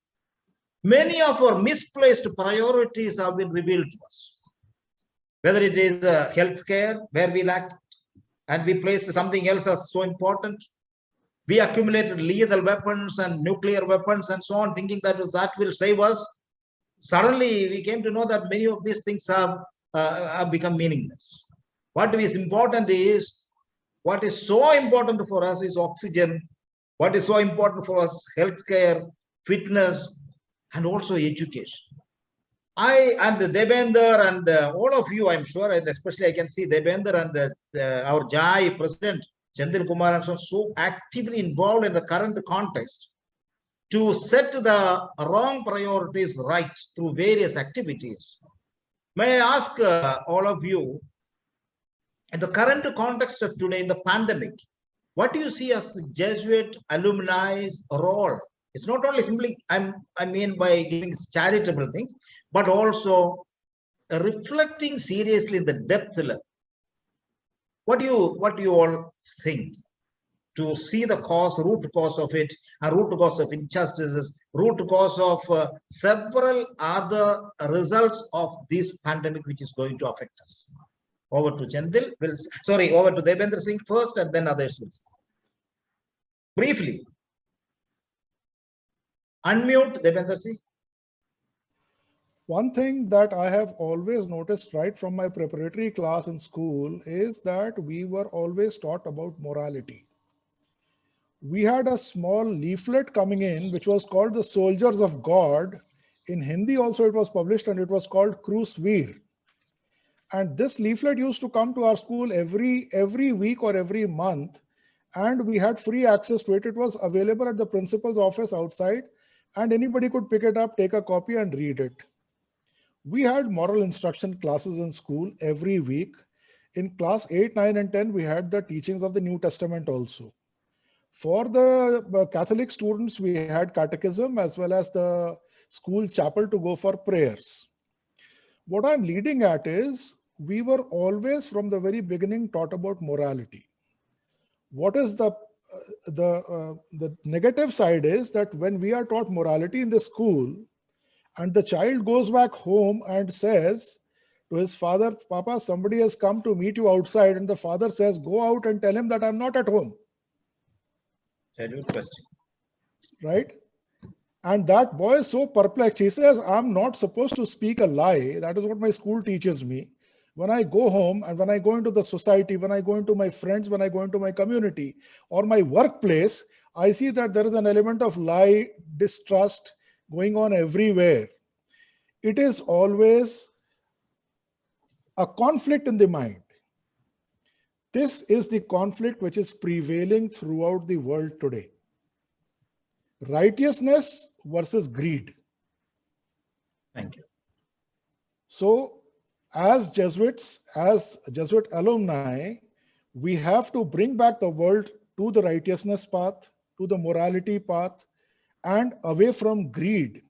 Many of our misplaced priorities have been revealed to us. Whether it is healthcare, where we lacked, and we placed something else as so important. We accumulated lethal weapons and nuclear weapons and so on, thinking that will save us. Suddenly, we came to know that many of these things have become meaningless. What is important is, what is so important for us is oxygen. What is so important for us, healthcare, fitness, and also education. And Devendra and all of you, I'm sure, and especially I can see Devendra and our JAI president, Chandil Kumar, and so actively involved in the current context to set the wrong priorities right through various activities. May I ask all of you, in the current context of today, in the pandemic, what do you see as the Jesuit alumni's role? It's not only simply, I mean by giving charitable things, but also reflecting seriously the depth level. What do you all think? To see the cause, root cause of it, a root cause of injustices, root cause of several other results of this pandemic which is going to affect us. Over to Chandil, over to Devendra Singh first, and then others will say. Briefly. Unmute, Devendra Singh. One thing that I have always noticed right from my preparatory class in school is that we were always taught about morality. We had a small leaflet coming in, which was called the Soldiers of God. In Hindi also it was published, and it was called Krus Veer. And this leaflet used to come to our school every week or every month, and we had free access to it. It was available at the principal's office outside, and anybody could pick it up, take a copy and read it. We had moral instruction classes in school every week. In class 8, 9, and 10, we had the teachings of the New Testament also. For the Catholic students, we had catechism as well as the school chapel to go for prayers. What I'm leading at is we were always from the very beginning taught about morality. What is the negative side is that when we are taught morality in the school and the child goes back home and says to his father, Papa, somebody has come to meet you outside, and the father says, go out and tell him that I'm not at home. Very good question. Right? And that boy is so perplexed. He says, I'm not supposed to speak a lie. That is what my school teaches me. When I go home and when I go into the society, when I go into my friends, when I go into my community or my workplace, I see that there is an element of lie, distrust going on everywhere. It is always a conflict in the mind. This is the conflict which is prevailing throughout the world today. Righteousness versus greed. Thank you. So as Jesuits, as Jesuit alumni, we have to bring back the world to the righteousness path, to the morality path, and away from greed.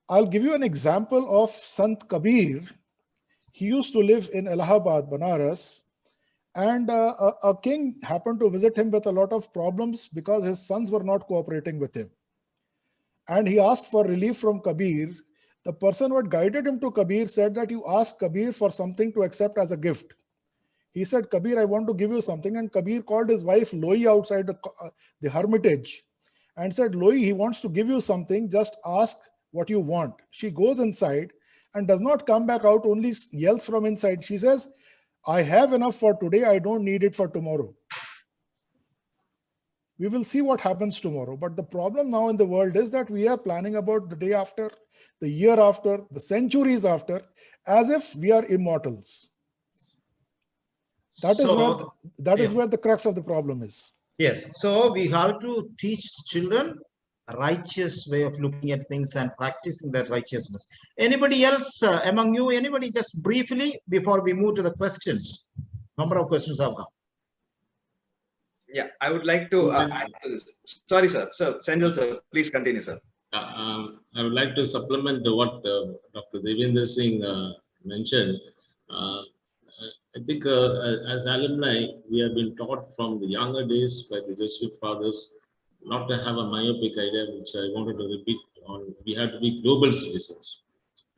I'll give you an example of Sant Kabir. He used to live in Allahabad, Banaras, and a king happened to visit him with a lot of problems because his sons were not cooperating with him. And he asked for relief from Kabir. The person who had guided him to Kabir said that you ask Kabir for something to accept as a gift. He said, Kabir, I want to give you something. And Kabir called his wife Loi outside the hermitage and said, Loi, he wants to give you something. Just ask what you want. She goes inside and does not come back out, only yells from inside. She says, I have enough for today. I don't need it for tomorrow. We will see what happens tomorrow. But the problem now in the world is that we are planning about the day after, the year after, the centuries after, as if we are immortals. That is where the crux of the problem is. Yes. So we have to teach children a righteous way of looking at things and practicing that righteousness. Anybody else among you? Anybody just briefly before we move to the questions? Number of questions have come. Yeah, I would like to add to this. Sorry, sir. So, Senjal, sir, please continue, sir. I would like to supplement what Dr. Devendra Singh mentioned. I think as alumni, we have been taught from the younger days by the Jesuit fathers not to have a myopic idea, which I wanted to repeat on. We have to be global citizens.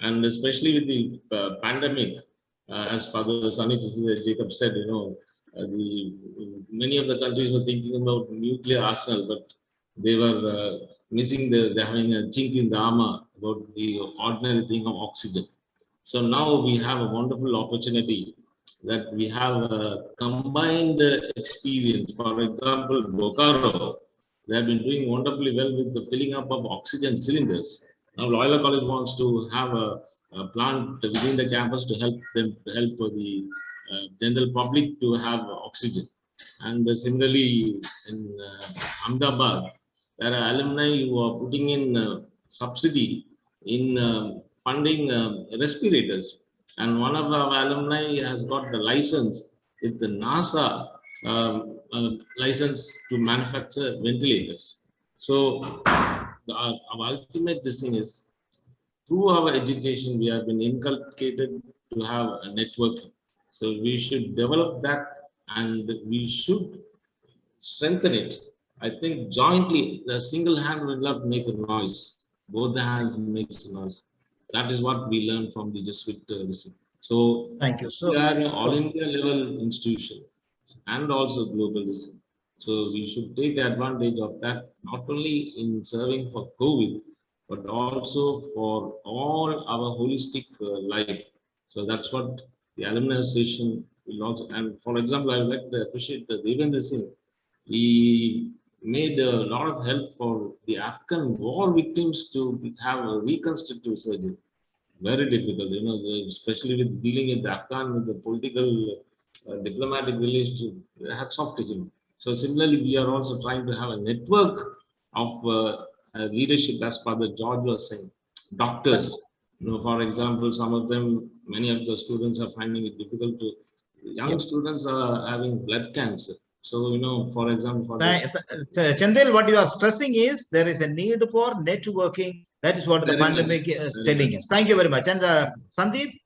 And especially with the pandemic, as Father Sunny Jacob said, many of the countries were thinking about nuclear arsenal, but they were missing they're having a chink in the armor about the ordinary thing of oxygen. So now we have a wonderful opportunity that we have a combined experience. For example, Bokaro, they have been doing wonderfully well with the filling up of oxygen cylinders. Now Loyola College wants to have a plant within the campus to help the general public to have oxygen. And similarly in Ahmedabad, there are alumni who are putting in subsidy in funding respirators. And one of our alumni has got the license with the NASA license to manufacture ventilators. So our ultimate thing is, through our education, we have been inculcated to have a networking. So we should develop that and we should strengthen it. I think jointly, the single hand will not make a noise. Both the hands makes a noise. That is what we learned from the Jesuit system. So thank you. So we are an all India level institution and also globalism. So we should take advantage of that, not only in serving for COVID, but also for all our holistic life. So that's what the alumni association will also, and for example, I would like to appreciate that even this thing, he made a lot of help for the Afghan war victims to have a reconstructive surgery. Very difficult, especially with dealing with the Afghan, with the political, diplomatic relationship, hats off to him. So similarly, we are also trying to have a network of leadership, as Father George was saying. Doctors, for example, some of them, many of the students are finding it difficult to, young students are having blood cancer. So, for example, for Chandil, what you are stressing is there is a need for networking. That is what the pandemic is telling us. Thank you very much. And Sandeep?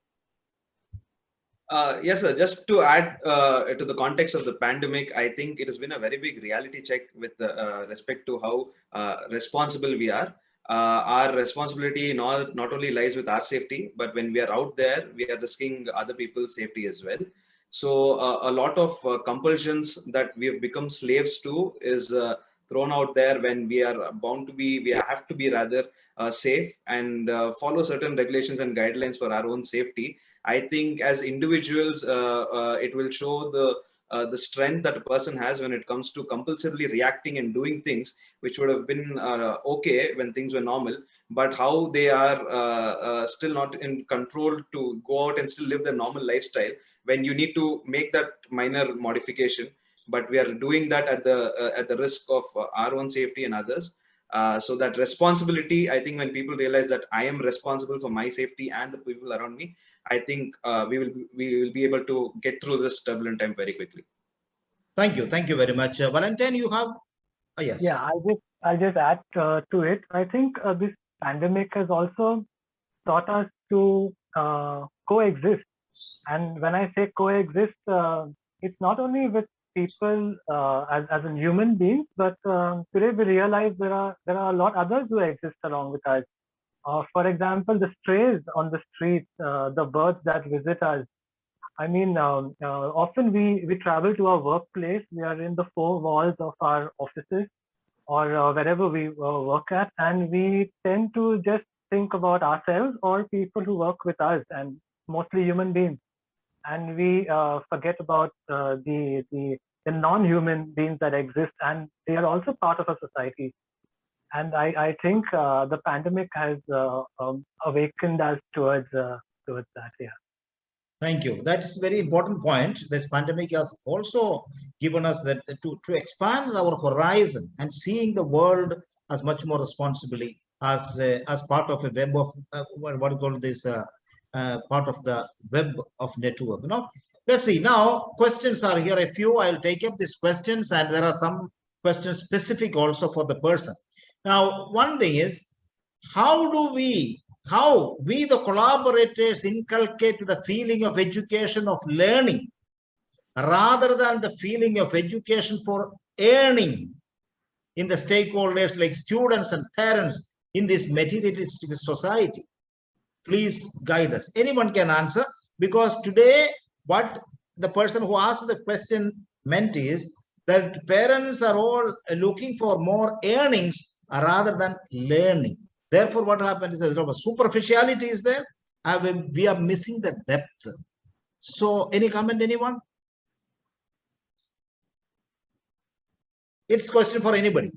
Yes, sir. Just to add to the context of the pandemic, I think it has been a very big reality check with respect to how responsible we are. Our responsibility not only lies with our safety, but when we are out there, we are risking other people's safety as well. So a lot of compulsions that we have become slaves to is thrown out there when we are bound to be, we have to be rather safe and follow certain regulations and guidelines for our own safety. I think as individuals, it will show the strength that a person has when it comes to compulsively reacting and doing things which would have been okay when things were normal, but how they are still not in control to go out and still live their normal lifestyle when you need to make that minor modification. But we are doing that at the risk of our own safety and others. So that responsibility, I think when people realize that I am responsible for my safety and the people around me, I think we will be able to get through this turbulent time very quickly. Thank you very much. Valentine, you have? Yes. Yeah, I'll just add to it. I think this pandemic has also taught us to coexist. And when I say coexist, it's not only with people as in human beings, but today we realize there are a lot others who exist along with us. For example, the strays on the streets, the birds that visit us. I mean, often we travel to our workplace. We are in the four walls of our offices or wherever we work at, and we tend to just think about ourselves or people who work with us, and mostly human beings. And we forget about the non-human beings that exist, and they are also part of a society. And I think the pandemic has awakened us towards that. Yeah. Thank you. That's a very important point. This pandemic has also given us that to expand our horizon and seeing the world as much more responsibly as part of a web of what do you call this part of the web of network. Let's see now. Questions are here. A few. I'll take up these questions, and there are some questions specific also for the person. Now, one thing is, how we the collaborators inculcate the feeling of education of learning rather than the feeling of education for earning in the stakeholders like students and parents in this materialistic society. Please guide us. Anyone can answer, because today what the person who asked the question meant is that parents are all looking for more earnings rather than learning. Therefore, what happens is a lot of superficiality is there. We are missing the depth. So, any comment, anyone? It's a question for anybody.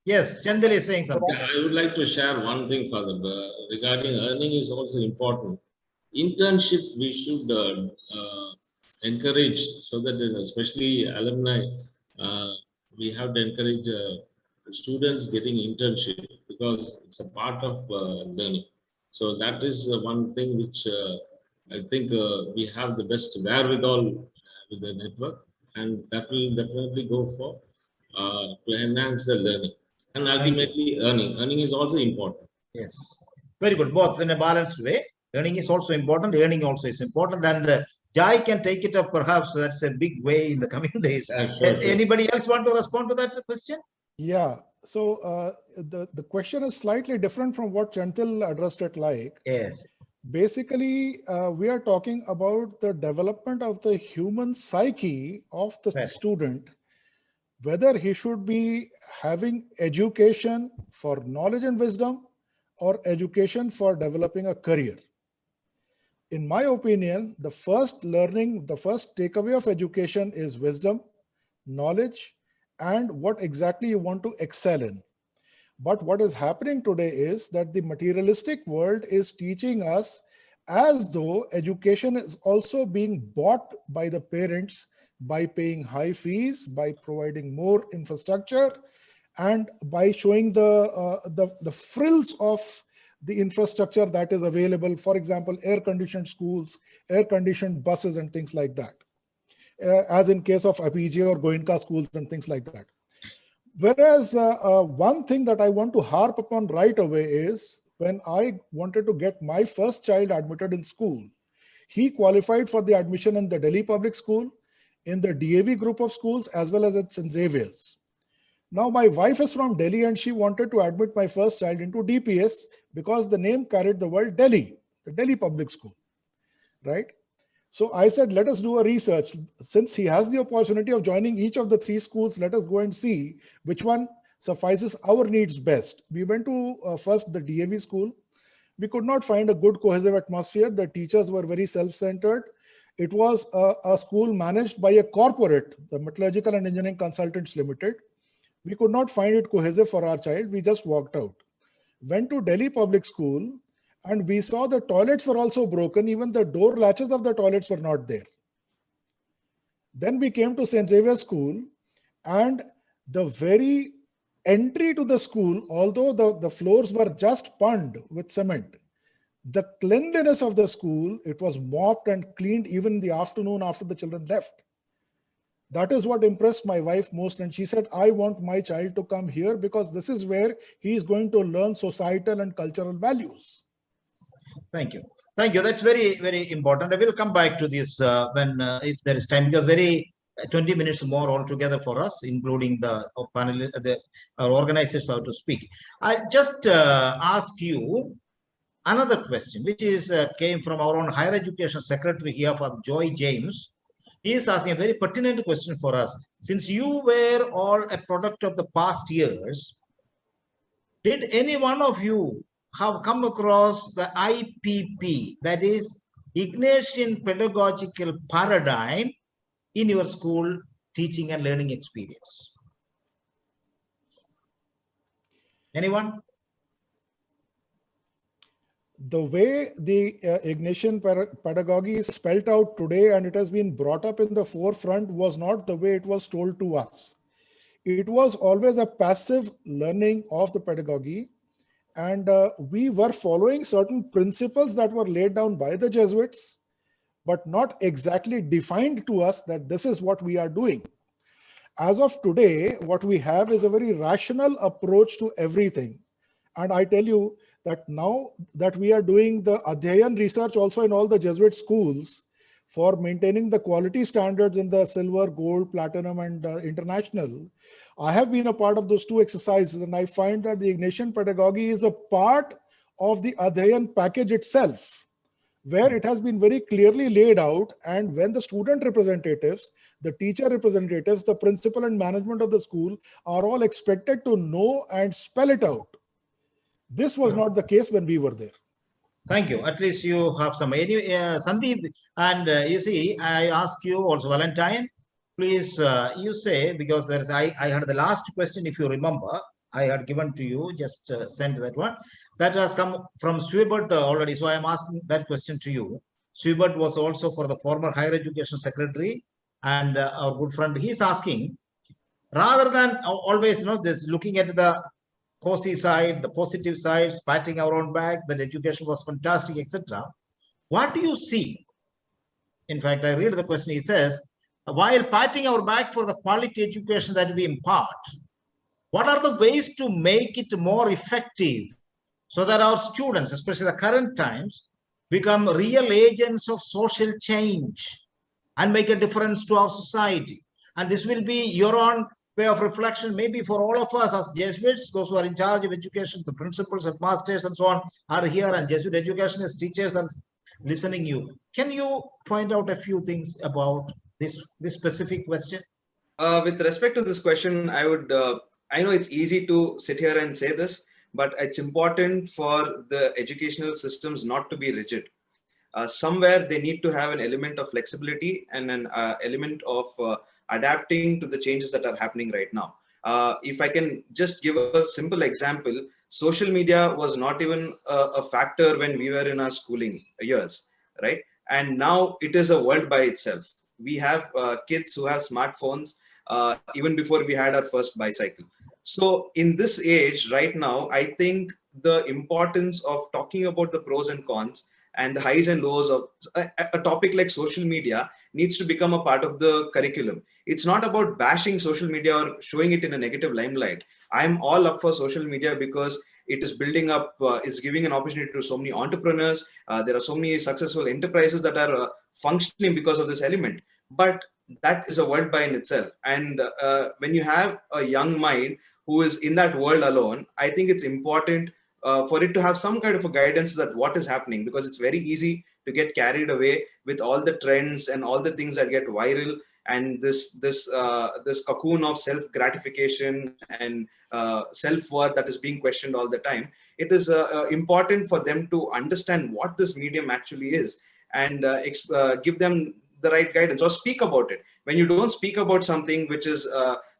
Yes, Chandil is saying something. Yeah, I would like to share one thing, Father, regarding earning is also important. Internship we should encourage, so that especially alumni, we have to encourage students getting internship, because it's a part of learning. So that is one thing which I think we have the best wherewithal with the network, and that will definitely go for to enhance the learning. And ultimately, earning is also important. Yes, very good. Both in a balanced way. Earning is also important. Earning also is important, and Jai can take it up. Perhaps that's a big way in the coming days. Sure. Anybody else want to respond to that question? Yeah. So the question is slightly different from what Chantil addressed it like. Yes. Basically, we are talking about the development of the human psyche of the Right. student, whether he should be having education for knowledge and wisdom or education for developing a career. In my opinion, the first takeaway of education is wisdom, knowledge, and what exactly you want to excel in. But what is happening today is that the materialistic world is teaching us as though education is also being bought by the parents by paying high fees, by providing more infrastructure, and by showing the frills of the infrastructure that is available. For example, air-conditioned schools, air-conditioned buses, and things like that. As in case of APJ or Goenka schools and things like that. Whereas one thing that I want to harp upon right away is when I wanted to get my first child admitted in school, he qualified for the admission in the Delhi Public School, in the DAV group of schools, as well as at St. Xavier's. Now, my wife is from Delhi and she wanted to admit my first child into DPS because the name carried the word Delhi, the Delhi Public School, right? So I said, let us do a research. Since he has the opportunity of joining each of the three schools, let us go and see which one suffices our needs best. We went to first the DAV school. We could not find a good cohesive atmosphere. The teachers were very self-centered. It was a school managed by a corporate, the Metallurgical and Engineering Consultants Limited. We could not find it cohesive for our child. We just walked out. Went to Delhi Public School, and we saw the toilets were also broken. Even the door latches of the toilets were not there. Then we came to St. Xavier's School, and the very entry to the school, although the floors were just punned with cement, the cleanliness of the school, it was mopped and cleaned even in the afternoon after the children left. That is what impressed my wife most. And she said, I want my child to come here because this is where he is going to learn societal and cultural values. Thank you. Thank you. That's very, very important. I will come back to this when, if there is time, because 20 minutes more altogether for us, including the panel, our organizers are to speak. I just ask you another question, which is came from our own higher education secretary here for Joy James. He is asking a very pertinent question for us. Since you were all a product of the past years, did any one of you have come across the IPP, that is Ignatian Pedagogical Paradigm, in your school teaching and learning experience? Anyone? The way the Ignatian pedagogy is spelt out today, and it has been brought up in the forefront, was not the way it was told to us. It was always a passive learning of the pedagogy, and we were following certain principles that were laid down by the Jesuits, but not exactly defined to us that this is what we are doing. As of today, what we have is a very rational approach to everything. And I tell you that now that we are doing the Adhyayan research also in all the Jesuit schools for maintaining the quality standards in the silver, gold, platinum, and international, I have been a part of those two exercises, and I find that the Ignatian pedagogy is a part of the Adhyayan package itself, where it has been very clearly laid out. And when the student representatives, the teacher representatives, the principal and management of the school are all expected to know and spell it out. This was not the case when we were there. Thank you. At least you have some. Sandeep, and you see, I ask you also, Valentine, please, you say, because there is, I had the last question, if you remember, I had given to you, just send that one. That has come from Swibert already. So I am asking that question to you. Swibert was also for the former higher education secretary, and our good friend, he's asking, rather than always, this looking at the cozy side, the positive sides, patting our own back, that education was fantastic, etc. What do you see? In fact, I read the question. He says, while patting our back for the quality education that we impart, what are the ways to make it more effective so that our students, especially the current times, become real agents of social change and make a difference to our society? And this will be your own way of reflection, maybe for all of us as Jesuits, those who are in charge of education, the principals and masters and so on are here, and Jesuit educationists, teachers are listening you. Can you point out a few things about this specific question? With respect to this question, I would, I know it's easy to sit here and say this, but it's important for the educational systems not to be rigid. Somewhere they need to have an element of flexibility and an element of adapting to the changes that are happening right now. If I can just give a simple example, social media was not even a factor when we were in our schooling years, right? And now it is a world by itself. We have kids who have smartphones even before we had our first bicycle. So in this age right now, I think the importance of talking about the pros and cons and the highs and lows of a topic like social media needs to become a part of the curriculum. It's not about bashing social media or showing it in a negative limelight. I'm all up for social media because it is building up, is giving an opportunity to so many entrepreneurs. There are so many successful enterprises that are functioning because of this element. But that is a world by in itself. And when you have a young mind who is in that world alone, I think it's important for it to have some kind of a guidance that what is happening, because it's very easy to get carried away with all the trends and all the things that get viral, and this cocoon of self gratification and self worth that is being questioned all the time. It is important for them to understand what this medium actually is and give them the right guidance or speak about it. When you don't speak about something which is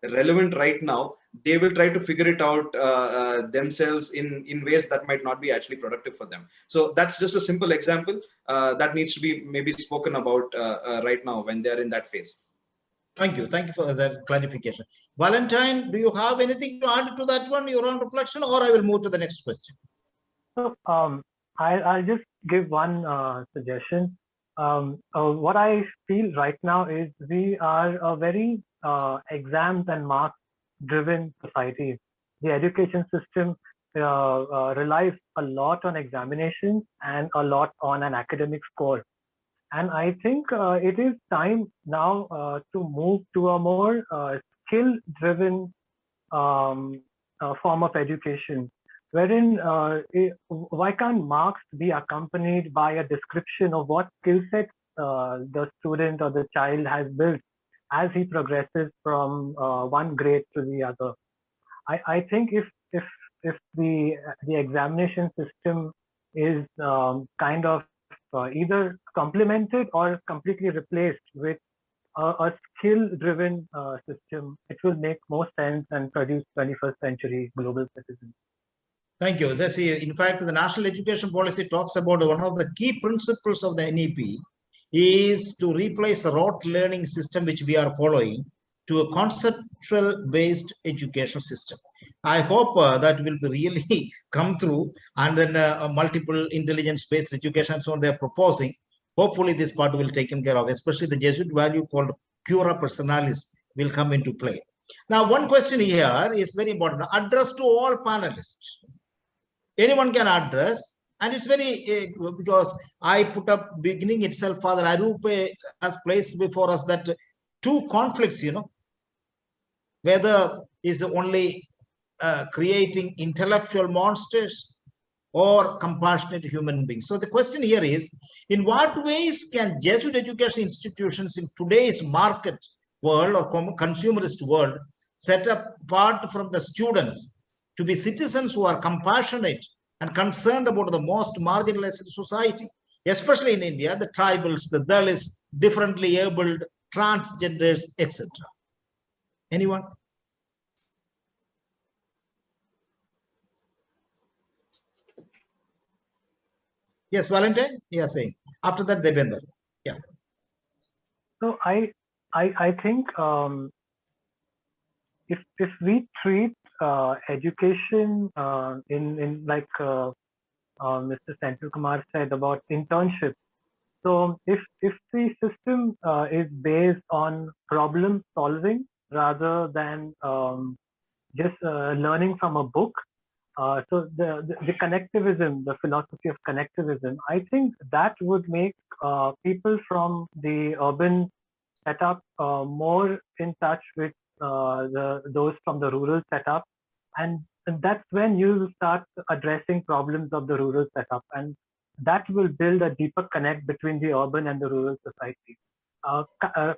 relevant right now, they will try to figure it out themselves in ways that might not be actually productive for them. So that's just a simple example that needs to be maybe spoken about right now when they're in that phase. Thank you. Thank you for that clarification. Valentine, do you have anything to add to that one, your own reflection, or I will move to the next question? So I'll just give one suggestion. What I feel right now is we are a very exams and marks driven society. The education system relies a lot on examinations and a lot on an academic score. And I think it is time now to move to a more skill-driven form of education, wherein why can't marks be accompanied by a description of what skill sets the student or the child has built as he progresses from one grade to the other. I think if the examination system is kind of either complemented or completely replaced with a skill-driven system, it will make more sense and produce 21st century global citizens. Thank you. In fact, the National Education Policy talks about one of the key principles of the NEP is to replace the rote learning system which we are following to a conceptual based education system. I hope that will be really come through, and then multiple intelligence based education, so they're proposing. Hopefully this part will be taken care of, especially the Jesuit value called cura personalis will come into play. Now, one question here is very important, addressed to all panelists. Anyone can address, and it's very, because I put up beginning itself, Father Arupe has placed before us that two conflicts, whether is only creating intellectual monsters or compassionate human beings. So the question here is, in what ways can Jesuit education institutions in today's market world or consumerist world set apart from the students to be citizens who are compassionate and concerned about the most marginalized society, especially in India, the tribals, the Dalits, differently abled, transgenders, etc. Anyone? Yes, Valentine, you are saying. After that, Devendra. Yeah. So I think if we treat education in like Mr. Senthil Kumar said about internship. So if the system is based on problem solving rather than just learning from a book, so the connectivism, the philosophy of connectivism, I think that would make people from the urban setup more in touch with those from the rural setup, and that's when you start addressing problems of the rural setup, and that will build a deeper connect between the urban and the rural society.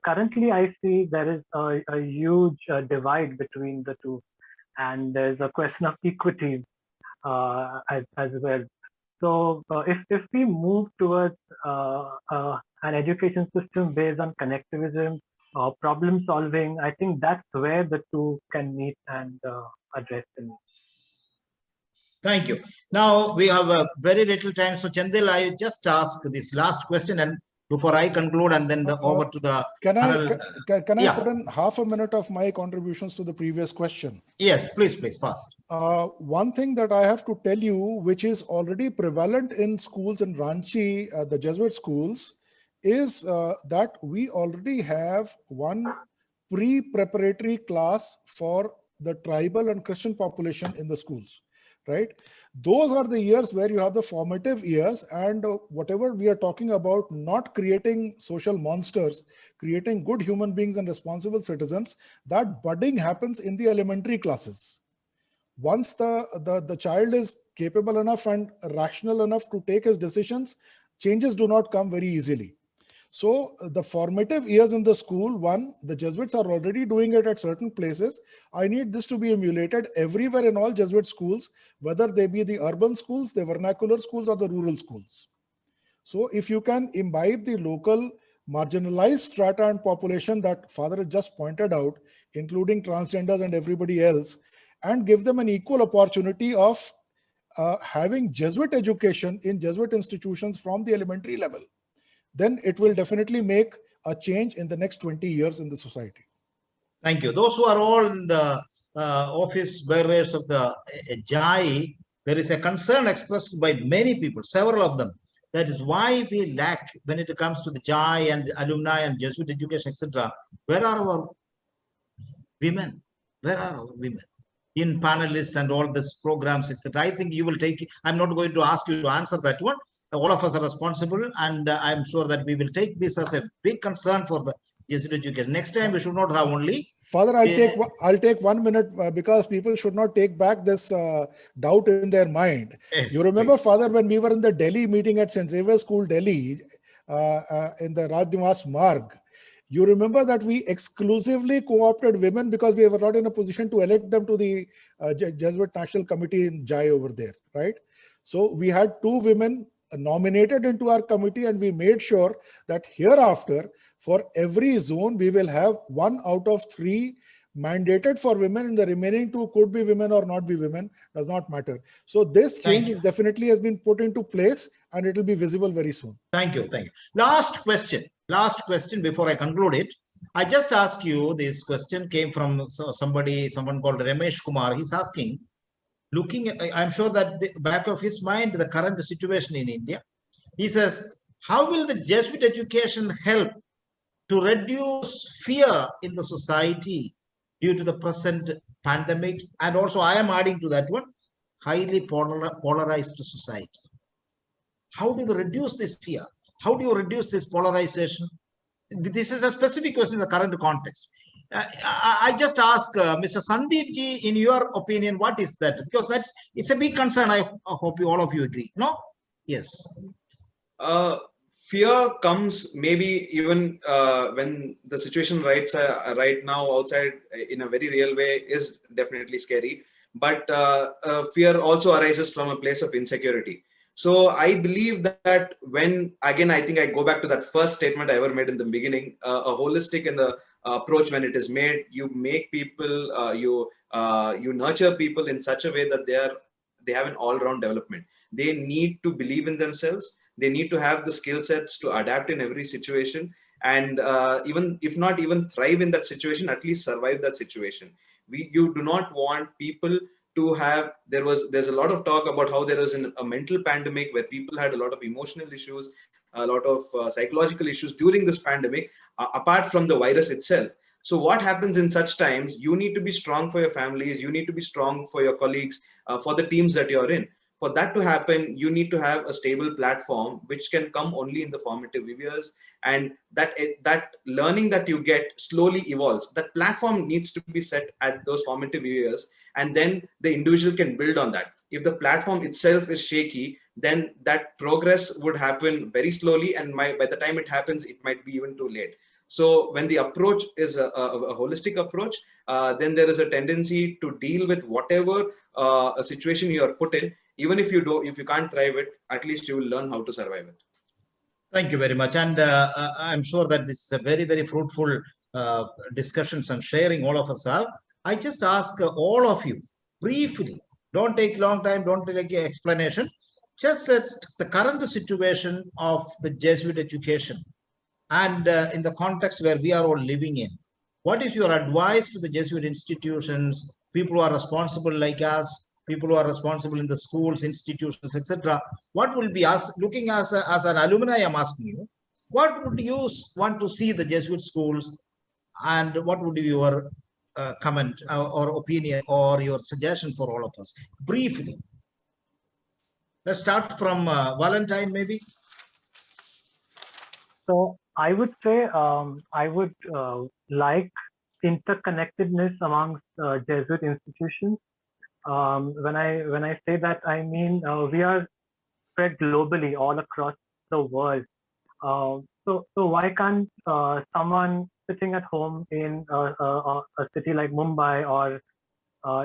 Currently, I see there is a huge divide between the two, and there's a question of equity as well. So if we move towards an education system based on connectivism, problem solving, I think that's where the two can meet and address the need. Thank you. Now we have very little time. So Chandil, I just ask this last question and before I conclude and then over to the Can I panel. can I Yeah. put in half a minute of my contributions to the previous question? Yes, please, fast. One thing that I have to tell you, which is already prevalent in schools in Ranchi, the Jesuit schools, is that we already have one pre-preparatory class for the tribal and Christian population in the schools, right? Those are the years where you have the formative years, and whatever we are talking about, not creating social monsters, creating good human beings and responsible citizens, that budding happens in the elementary classes. Once the child is capable enough and rational enough to take his decisions, changes do not come very easily. So the formative years in the school, one, the Jesuits are already doing it at certain places. I need this to be emulated everywhere in all Jesuit schools, whether they be the urban schools, the vernacular schools, or the rural schools. So if you can imbibe the local marginalized strata and population that Father had just pointed out, including transgenders and everybody else, and give them an equal opportunity of having Jesuit education in Jesuit institutions from the elementary level, then it will definitely make a change in the next 20 years in the society. Thank you. Those who are all in the office bearers of the JAI, there is a concern expressed by many people, several of them. That is why we lack when it comes to the JAI and alumni and Jesuit education, etc. Where are our women? Where are our women? In panelists and all these programs, etc. I think you will take it. I'm not going to ask you to answer that one. All of us are responsible, and I'm sure that we will take this as a big concern for the Jesuit education. Next time, we should not have only. Father, I'll take 1 minute because people should not take back this doubt in their mind. Yes, you remember, please. Father, when we were in the Delhi meeting at St. Xavier School, Delhi, in the Raj Niwas Marg, you remember that we exclusively co-opted women because we were not in a position to elect them to the Jesuit National Committee in JAI over there, right? So we had 2 women nominated into our committee, and we made sure that hereafter, for every zone, we will have 1 out of 3 mandated for women, and the remaining 2 could be women or not be women, does not matter. So this change is definitely has been put into place, and it will be visible very soon. Thank you. Last question before I conclude it. I just ask you, this question came from someone called Ramesh Kumar. He's asking, looking at, I'm sure that the back of his mind, the current situation in India, he says, how will the Jesuit education help to reduce fear in the society due to the present pandemic? And also, I am adding to that one, highly polarized society. How do you reduce this fear? How do you reduce this polarization? This is a specific question in the current context. I just ask Mr. Sandeep ji, in your opinion, what is that? Because it's a big concern. I hope all of you agree. No? Yes. Fear comes maybe even when the situation right now outside in a very real way is definitely scary. But fear also arises from a place of insecurity. So I believe that when, again, I think I go back to that first statement I ever made in the beginning, a holistic and approach when it is made, you make people, you nurture people in such a way that they have an all-round development. They need to believe in themselves. They need to have the skill sets to adapt in every situation. And even if not even thrive in that situation, at least survive that situation. You do not want people to have, there's a lot of talk about how there was a mental pandemic where people had a lot of emotional issues, a lot of psychological issues during this pandemic, apart from the virus itself. So what happens in such times, you need to be strong for your families, you need to be strong for your colleagues, for the teams that you're in. For that to happen, you need to have a stable platform, which can come only in the formative years, and that learning that you get slowly evolves. That platform needs to be set at those formative years, and then the individual can build on that. If the platform itself is shaky, then that progress would happen very slowly, and by the time it happens, it might be even too late. So when the approach is a holistic approach, then there is a tendency to deal with whatever a situation you are put in. Even if you can't thrive it, at least you will learn how to survive it. Thank you very much. And I'm sure that this is a very, very fruitful discussions and sharing all of us have. I just ask all of you briefly, don't take long time, don't take an explanation. Just the current situation of the Jesuit education and in the context where we are all living in. What is your advice to the Jesuit institutions, people who are responsible like us, people who are responsible in the schools, institutions, etc.? What will be us, looking as an alumni, I'm asking you, what would you want to see the Jesuit schools, and what would be your comment or opinion or your suggestion for all of us? Briefly. Let's start from Valentine, maybe. So I would say I would like interconnectedness amongst Jesuit institutions. When I say that, I mean we are spread globally all across the world. So why can't someone sitting at home in a city like Mumbai, or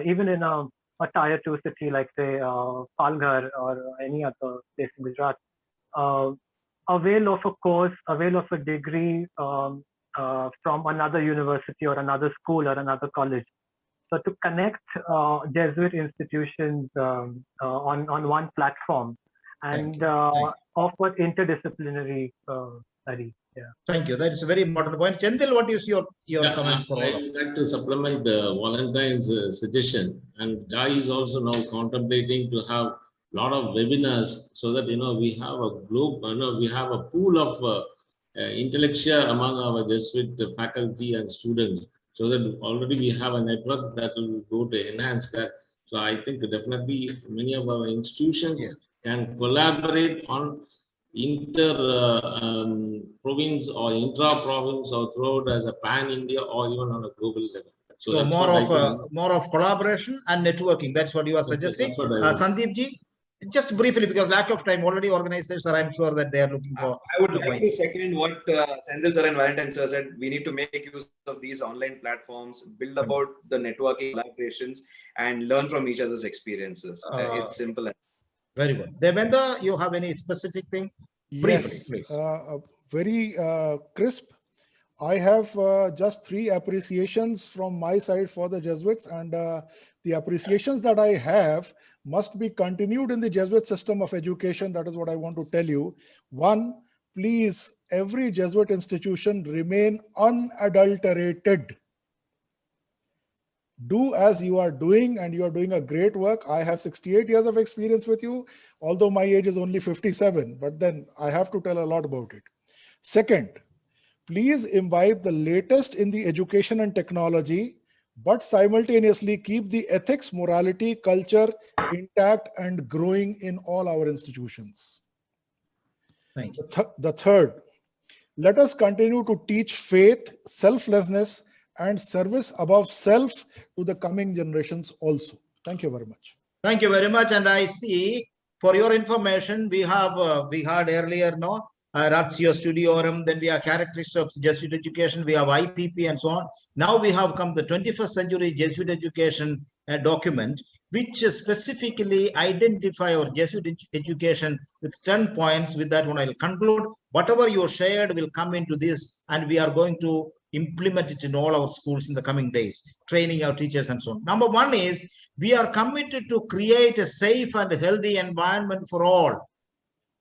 even in a tier 2 city like say Palghar or any other place in Gujarat, avail of a course, avail of a degree from another university or another school or another college? So to connect Jesuit institutions on one platform and offer interdisciplinary studies. Yeah. Thank you. That is a very important point. Chendil, what is your comment for all of us? I would like to supplement Valentine's suggestion, and Jai is also now contemplating to have a lot of webinars so that we have a group, we have a pool of intellectual among our Jesuit faculty and students, so that already we have a network that will go to enhance that. So I think definitely many of our institutions can collaborate on inter-province or intra-province or throughout as a pan-India or even on a global level. So more of collaboration and networking. That's what you are suggesting. Sandeep ji, just briefly, because lack of time, already organizers are, I'm sure that they are looking for. I would like to second what Sendil sir and Valentine sir said. We need to make use of these online platforms, build about the networking collaborations, and learn from each other's experiences. It's simple. Very good. Devendra, you have any specific thing? Yes, very crisp. I have just 3 appreciations from my side for the Jesuits, and the appreciations that I have must be continued in the Jesuit system of education. That is what I want to tell you. 1, please, every Jesuit institution remain unadulterated. Do as you are doing, and you are doing a great work. I have 68 years of experience with you, although my age is only 57, but then I have to tell a lot about it. Second, please imbibe the latest in the education and technology, but simultaneously keep the ethics, morality, culture intact and growing in all our institutions. Thank you. The third, let us continue to teach faith, selflessness, and service above self to the coming generations also. Thank you very much. Thank you very much. And I see, for your information, we have we had earlier Ratio Studiorum, then we have characteristics of Jesuit education, we have IPP and so on. Now we have come the 21st century Jesuit education document, which specifically identify our Jesuit education with 10 points. With that one, I'll conclude. Whatever you shared will come into this, and we are going to implement it in all our schools in the coming days, training our teachers and so on. Number 1 is, we are committed to create a safe and healthy environment for all.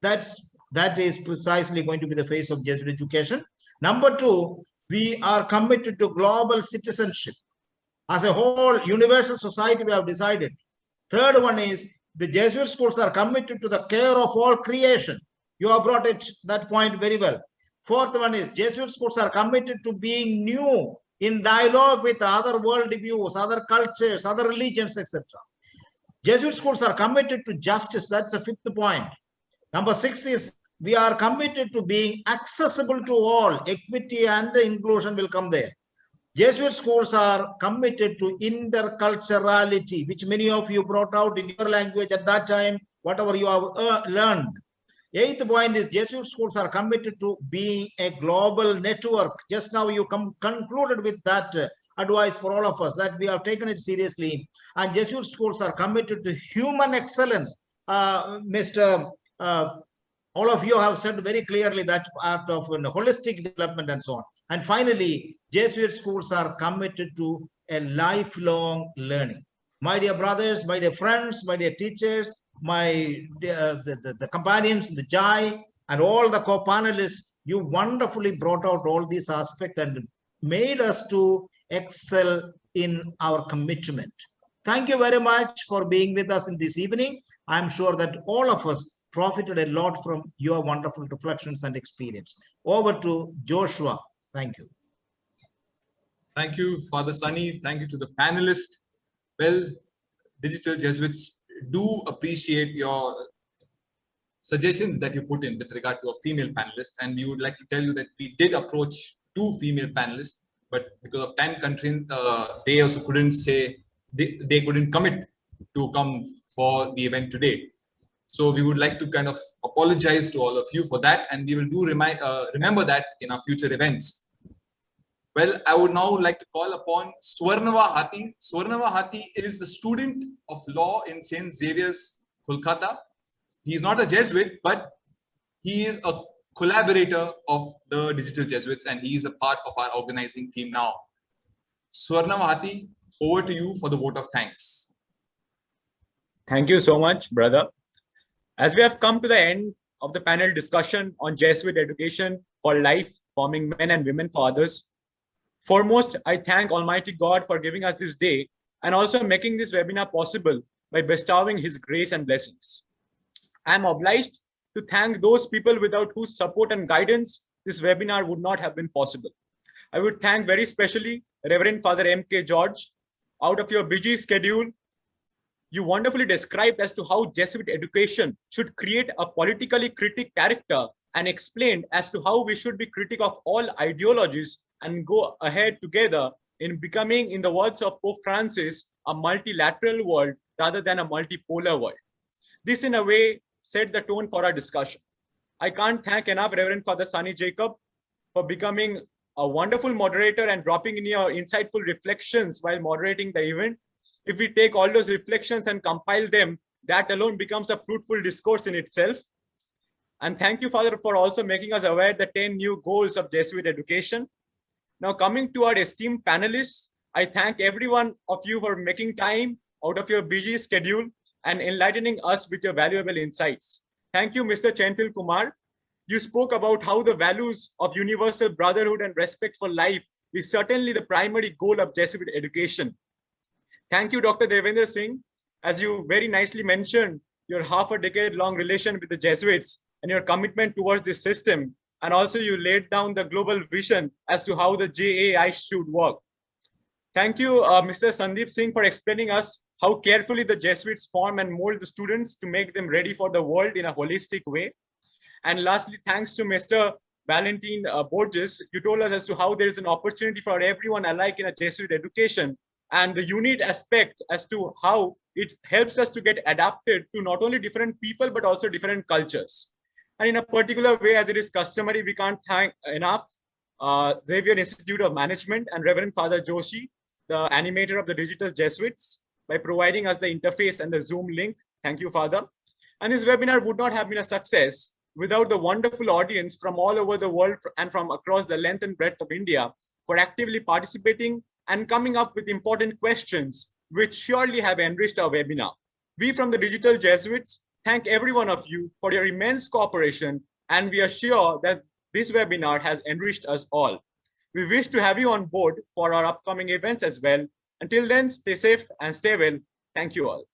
That is precisely going to be the face of Jesuit education. Number 2, we are committed to global citizenship. As a whole, universal society, we have decided. Third one is, the Jesuit schools are committed to the care of all creation. You have brought that point very well. Fourth one is, Jesuit schools are committed to being new in dialogue with other world views, other cultures, other religions, etc. Jesuit schools are committed to justice. That's the 5th point. Number 6 is we are committed to being accessible to all. Equity and inclusion will come there. Jesuit schools are committed to interculturality, which many of you brought out in your language at that time, whatever you have learned. 8th point is Jesuit schools are committed to being a global network. Just now you concluded with that advice for all of us, that we have taken it seriously. And Jesuit schools are committed to human excellence. All of you have said very clearly that part of holistic development and so on. And finally, Jesuit schools are committed to a lifelong learning. My dear brothers, my dear friends, my dear teachers, the companions, the JAI, and all the co-panelists, you wonderfully brought out all these aspects and made us to excel in our commitment. Thank you very much for being with us in this evening. I'm sure that all of us profited a lot from your wonderful reflections and experience. Over to Joshua. Thank you. Thank you, Father Sunny. Thank you to the panelists. Well, Digital Jesuits do appreciate your suggestions that you put in with regard to a female panelist. And we would like to tell you that we did approach 2 female panelists, but because of time constraints, they also couldn't say, they couldn't commit to come for the event today. So we would like to kind of apologize to all of you for that, and we will do remember that in our future events. Well, I would now like to call upon Swarnava Hathi. Swarnava Hathi is the student of law in St. Xavier's, Kolkata. He is not a Jesuit, but he is a collaborator of the Digital Jesuits, and he is a part of our organizing team now. Swarnava Hathi, over to you for the vote of thanks. Thank you so much, brother. As we have come to the end of the panel discussion on Jesuit education for life, forming men and women for others, foremost, I thank Almighty God for giving us this day and also making this webinar possible by bestowing His grace and blessings. I am obliged to thank those people without whose support and guidance this webinar would not have been possible. I would thank very specially Reverend Father M.K. George. Out of your busy schedule, you wonderfully described as to how Jesuit education should create a politically critic character and explained as to how we should be critic of all ideologies and go ahead together in becoming, in the words of Pope Francis, a multilateral world rather than a multipolar world. This in a way set the tone for our discussion. I can't thank enough Reverend Father Sunny Jacob for becoming a wonderful moderator and dropping in your insightful reflections while moderating the event. If we take all those reflections and compile them, that alone becomes a fruitful discourse in itself. And thank you, Father, for also making us aware the 10 new goals of Jesuit education. Now, coming to our esteemed panelists, I thank every one of you for making time out of your busy schedule and enlightening us with your valuable insights. Thank you, Mr. Chenthil Kumar. You spoke about how the values of universal brotherhood and respect for life is certainly the primary goal of Jesuit education. Thank you, Dr. Devendra Singh. As you very nicely mentioned, your half a decade long relation with the Jesuits and your commitment towards this system. And also you laid down the global vision as to how the JAI should work. Thank you, Mr. Sandeep Singh, for explaining us how carefully the Jesuits form and mold the students to make them ready for the world in a holistic way. And lastly, thanks to Mr. Valentin Borges, you told us as to how there is an opportunity for everyone alike in a Jesuit education, and the unique aspect as to how it helps us to get adapted to not only different people, but also different cultures. And in a particular way, as it is customary, we can't thank enough Xavier Institute of Management and Reverend Father Joshi, the animator of the Digital Jesuits, by providing us the interface and the Zoom link. Thank you, Father. And this webinar would not have been a success without the wonderful audience from all over the world and from across the length and breadth of India for actively participating and coming up with important questions, which surely have enriched our webinar. We from the Digital Jesuits thank every one of you for your immense cooperation, and we are sure that this webinar has enriched us all. We wish to have you on board for our upcoming events as well. Until then, stay safe and stay well. Thank you all.